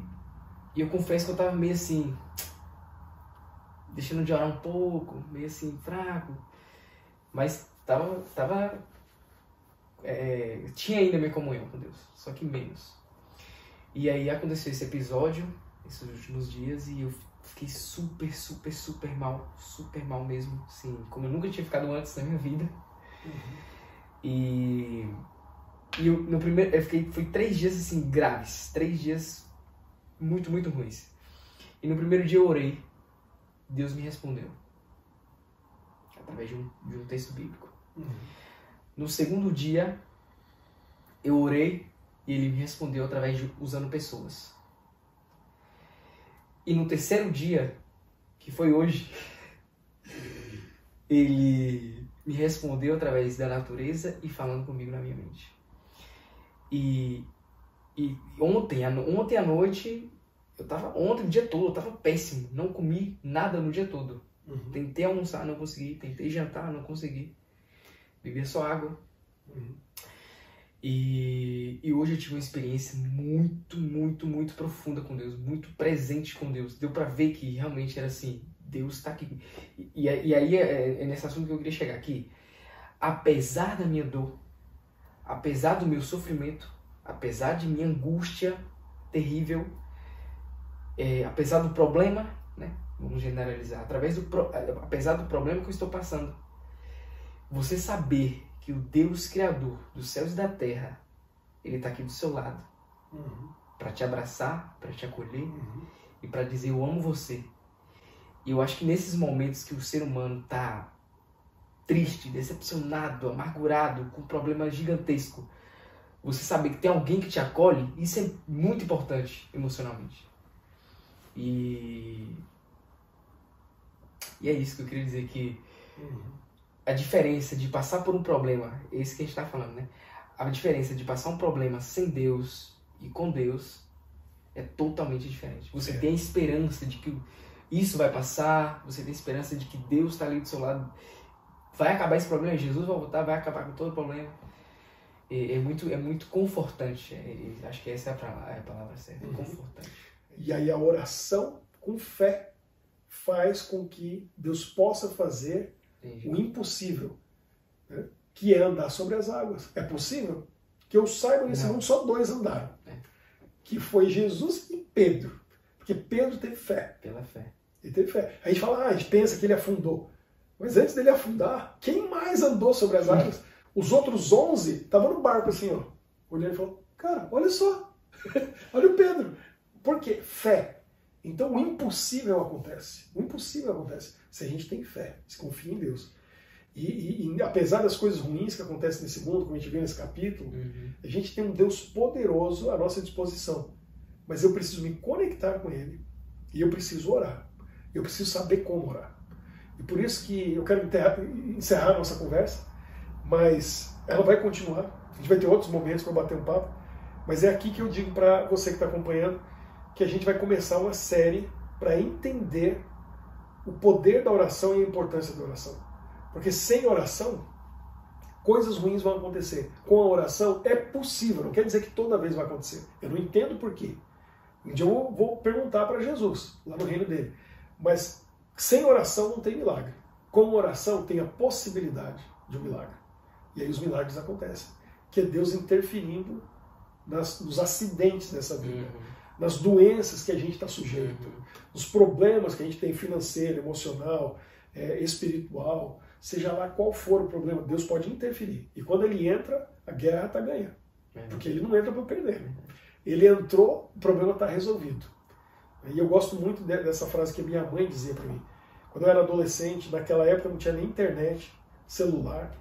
eu confesso que eu tava meio assim, deixando de orar um pouco, meio assim, fraco. Mas tinha ainda minha comunhão com Deus, só que menos. E aí aconteceu esse episódio, esses últimos dias, e eu fiquei super mal mesmo, assim, como eu nunca tinha ficado antes na minha vida. E no primeiro, fui 3 dias assim, graves, 3 dias muito ruins. E no primeiro dia eu orei, Deus me respondeu, através de um texto bíblico. No segundo dia, eu orei e Ele me respondeu usando pessoas. E no terceiro dia, que foi hoje, Ele me respondeu através da natureza e falando comigo na minha mente. E ontem à noite, ontem o dia todo, eu tava péssimo, não comi nada no dia todo. Tentei almoçar, não consegui, tentei jantar, não consegui. Bebia só água. E hoje eu tive uma experiência muito profunda com Deus, muito presente com Deus. Deu pra ver que realmente era assim, Deus está aqui. E aí é nesse assunto que eu queria chegar aqui. Apesar da minha dor, apesar do meu sofrimento, apesar de minha angústia terrível, apesar do problema, né? Vamos generalizar, apesar do problema que eu estou passando, você saber que o Deus Criador dos céus e da terra, Ele está aqui do seu lado, para te abraçar, para te acolher e para dizer eu amo você. E eu acho que nesses momentos que o ser humano está triste, decepcionado, amargurado, com um problema gigantesco, você saber que tem alguém que te acolhe, isso é muito importante emocionalmente. E é isso que eu queria dizer, que a diferença de passar por um problema, esse que a gente está falando, né? A diferença de passar um problema sem Deus e com Deus é totalmente diferente. Você tem a esperança de que isso vai passar, você tem a esperança de que Deus está ali do seu lado, vai acabar esse problema, Jesus vai voltar, vai acabar com todo o problema. É muito confortante, acho que essa é a palavra certa, confortante. E aí a oração com fé faz com que Deus possa fazer o impossível, né? Que é andar sobre as águas. É possível? Que eu saiba, nesse mundo só 2 andaram. Que foi Jesus e Pedro. Porque Pedro teve fé. Pela fé. Ele teve fé. A gente fala, a gente pensa que ele afundou. Mas antes dele afundar, quem mais andou sobre as águas? Os outros 11 estavam no barco assim, ó. Olhando e falou, cara, olha só. Olha o Pedro. Por quê? Fé. Então o impossível acontece. O impossível acontece se a gente tem fé, se confia em Deus. E apesar das coisas ruins que acontecem nesse mundo, como a gente vê nesse capítulo, a gente tem um Deus poderoso à nossa disposição. Mas eu preciso me conectar com Ele e eu preciso orar. Eu preciso saber como orar. E por isso que eu quero encerrar a nossa conversa, mas ela vai continuar. A gente vai ter outros momentos para bater um papo, mas é aqui que eu digo para você que está acompanhando que a gente vai começar uma série para entender o poder da oração e a importância da oração. Porque sem oração, coisas ruins vão acontecer. Com a oração é possível, não quer dizer que toda vez vai acontecer. Eu não entendo por quê. Um dia eu vou perguntar para Jesus, lá no reino dele. Mas sem oração não tem milagre. Com oração tem a possibilidade de um milagre. E aí os milagres acontecem. Que é Deus interferindo nos acidentes dessa vida. Nas doenças que a gente está sujeito, nos problemas que a gente tem financeiro, emocional, espiritual, seja lá qual for o problema, Deus pode interferir. E quando Ele entra, a guerra está ganha. Porque Ele não entra para perder. Ele entrou, o problema está resolvido. E eu gosto muito dessa frase que a minha mãe dizia para mim. Quando eu era adolescente, naquela época não tinha nem internet, celular,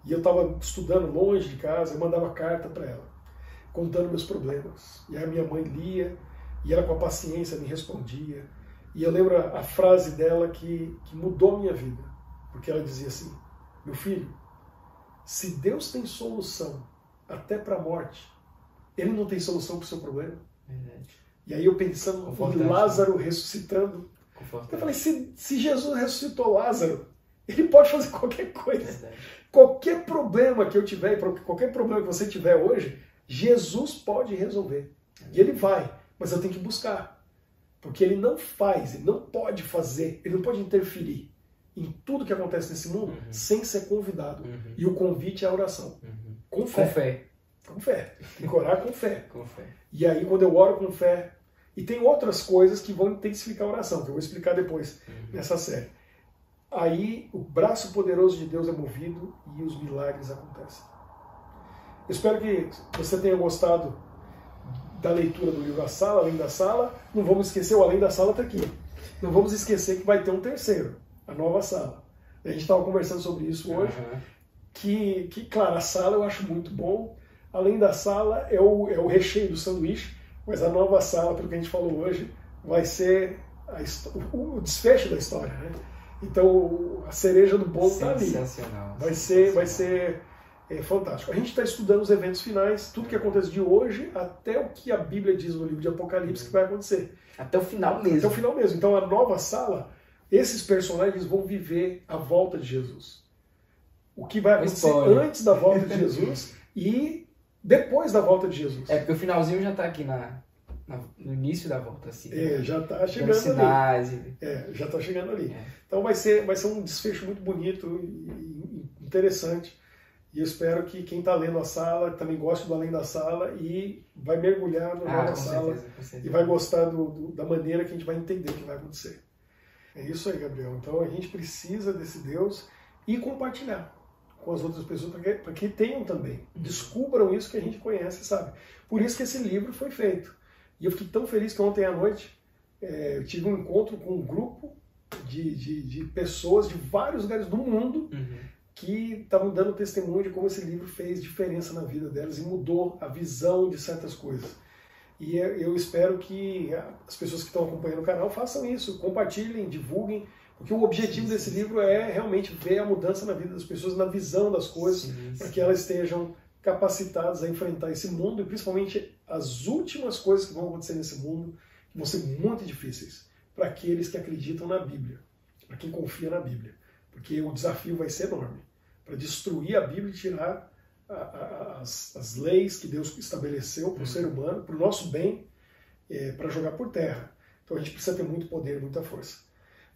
e eu estava estudando longe de casa, eu mandava carta para ela, contando meus problemas. E a minha mãe lia, e ela com a paciência me respondia. E eu lembro a frase dela que mudou a minha vida. Porque ela dizia assim, meu filho, Se Deus tem solução até para a morte, Ele não tem solução para o seu problema? Verdade. E aí eu pensando em Lázaro ressuscitando, eu falei, se Jesus ressuscitou Lázaro, Ele pode fazer qualquer coisa. Verdade. Qualquer problema que eu tiver, qualquer problema que você tiver hoje, Jesus pode resolver. E Ele vai, mas eu tenho que buscar. Porque Ele não faz, Ele não pode fazer, Ele não pode interferir em tudo que acontece nesse mundo sem ser convidado. E o convite é a oração. Com fé. Com fé. Com fé. Tem que orar com fé. Com fé. E aí, quando eu oro com fé, e tem outras coisas que vão intensificar a oração, que eu vou explicar depois nessa série. Aí, o braço poderoso de Deus é movido e os milagres acontecem. Eu espero que você tenha gostado da leitura do livro A Sala, Além da Sala. Não vamos esquecer, o Além da Sala está aqui. Não vamos esquecer que vai ter um terceiro, a Nova Sala. A gente estava conversando sobre isso hoje, que, claro, a sala eu acho muito bom. Além da Sala é o recheio do sanduíche, mas a Nova Sala, pelo que a gente falou hoje, vai ser o desfecho da história, né? Então, a cereja do bolo está ali. Sensacional. Vai ser fantástico. A gente está estudando os eventos finais, tudo que acontece de hoje até o que a Bíblia diz no livro de Apocalipse que vai acontecer. Até o final mesmo. Até o final mesmo. Então, a Nova Sala, esses personagens vão viver a volta de Jesus. O que vai acontecer antes da volta de Jesus e depois da volta de Jesus. Porque o finalzinho já está aqui no início da volta. Assim, já está chegando sinais, ali. Já está chegando ali. Então vai ser um desfecho muito bonito e interessante. E eu espero que quem está lendo a sala também goste do Além da Sala e vai mergulhar na Nova Sala e vai gostar da maneira que a gente vai entender o que vai acontecer. É isso aí, Gabriel. Então a gente precisa desse Deus e compartilhar com as outras pessoas para que tenham também. Descubram isso que a gente conhece, sabe? Por isso que esse livro foi feito. E eu fiquei tão feliz que ontem à noite eu tive um encontro com um grupo de pessoas de vários lugares do mundo que estavam dando testemunho de como esse livro fez diferença na vida delas e mudou a visão de certas coisas. E eu espero que as pessoas que estão acompanhando o canal façam isso, compartilhem, divulguem, porque o objetivo desse livro é realmente ver a mudança na vida das pessoas, na visão das coisas, para que elas estejam capacitadas a enfrentar esse mundo e principalmente as últimas coisas que vão acontecer nesse mundo, que vão ser muito difíceis para aqueles que acreditam na Bíblia, para quem confia na Bíblia. Porque o desafio vai ser enorme, para destruir a Bíblia e tirar as leis que Deus estabeleceu para o ser humano, para o nosso bem, para jogar por terra. Então a gente precisa ter muito poder, muita força.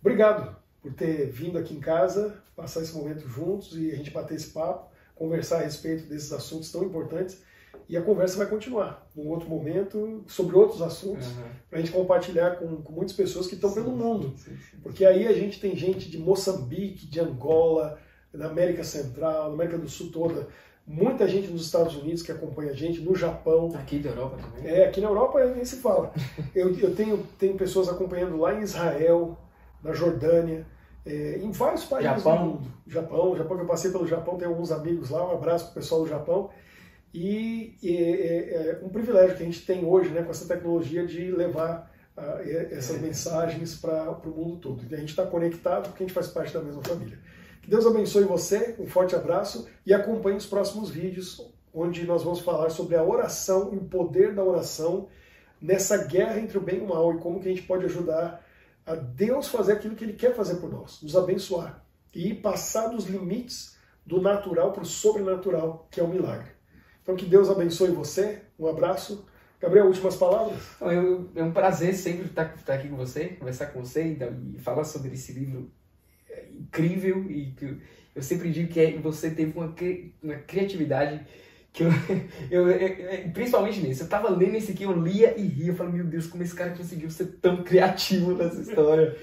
Obrigado por ter vindo aqui em casa, passar esse momento juntos e a gente bater esse papo, conversar a respeito desses assuntos tão importantes. E a conversa vai continuar num outro momento, sobre outros assuntos, para a gente compartilhar com muitas pessoas que estão pelo mundo. Porque aí a gente tem gente de Moçambique, de Angola, da América Central, da América do Sul toda, muita gente nos Estados Unidos que acompanha a gente, no Japão. Aqui da Europa também? Aqui na Europa nem se fala. Eu tenho pessoas acompanhando lá em Israel, na Jordânia, em vários países do mundo. Japão que eu passei pelo Japão, tenho alguns amigos lá, um abraço para o pessoal do Japão. E é um privilégio que a gente tem hoje, né, com essa tecnologia de levar essas mensagens para o mundo todo. E a gente está conectado porque a gente faz parte da mesma família. Que Deus abençoe você, um forte abraço e acompanhe os próximos vídeos, onde nós vamos falar sobre a oração e o poder da oração nessa guerra entre o bem e o mal e como que a gente pode ajudar a Deus fazer aquilo que Ele quer fazer por nós, nos abençoar e passar dos limites do natural para o sobrenatural, que é o milagre. Então que Deus abençoe você, um abraço. Gabriel, últimas palavras? É um prazer sempre estar aqui com você, conversar com você e falar sobre esse livro incrível e que eu sempre digo que você teve uma criatividade que eu principalmente nisso. Eu tava lendo esse aqui, eu lia e ria, eu falei, meu Deus, como esse cara conseguiu ser tão criativo nessa história.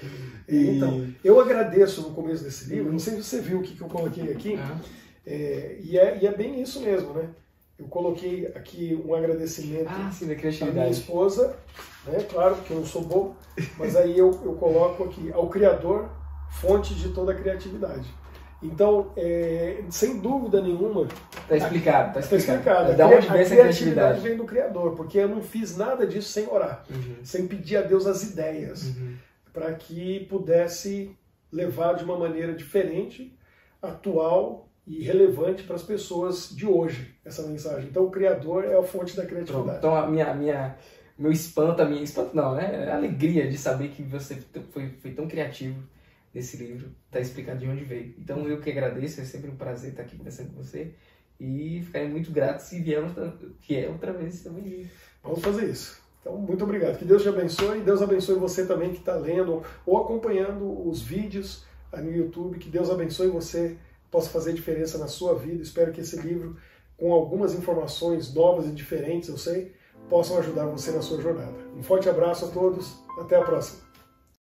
Então, eu agradeço no começo desse livro, não sei se você viu o que eu coloquei aqui, e é bem isso mesmo, né? Eu coloquei aqui um agradecimento à minha esposa, né? Claro que eu não sou bobo, mas aí eu coloco aqui ao Criador, fonte de toda a criatividade. Então, sem dúvida nenhuma... Está explicado. Está explicado. Da onde vem essa criatividade? Vem do Criador, porque eu não fiz nada disso sem orar, sem pedir a Deus as ideias, para que pudesse levar de uma maneira diferente, atual e relevante para as pessoas de hoje, essa mensagem. Então o Criador é a fonte da criatividade. Então meu espanto, não, né? A alegria de saber que você foi tão criativo nesse livro, tá explicado de onde veio. Então eu que agradeço, é sempre um prazer estar aqui conversando com você e ficarei muito grato se vier outra vez também. Vamos fazer isso. Então, muito obrigado. Que Deus te abençoe e Deus abençoe você também que está lendo ou acompanhando os vídeos no YouTube. Que Deus abençoe você, possa fazer diferença na sua vida. Espero que esse livro, com algumas informações novas e diferentes, eu sei, possam ajudar você na sua jornada. Um forte abraço a todos. Até a próxima.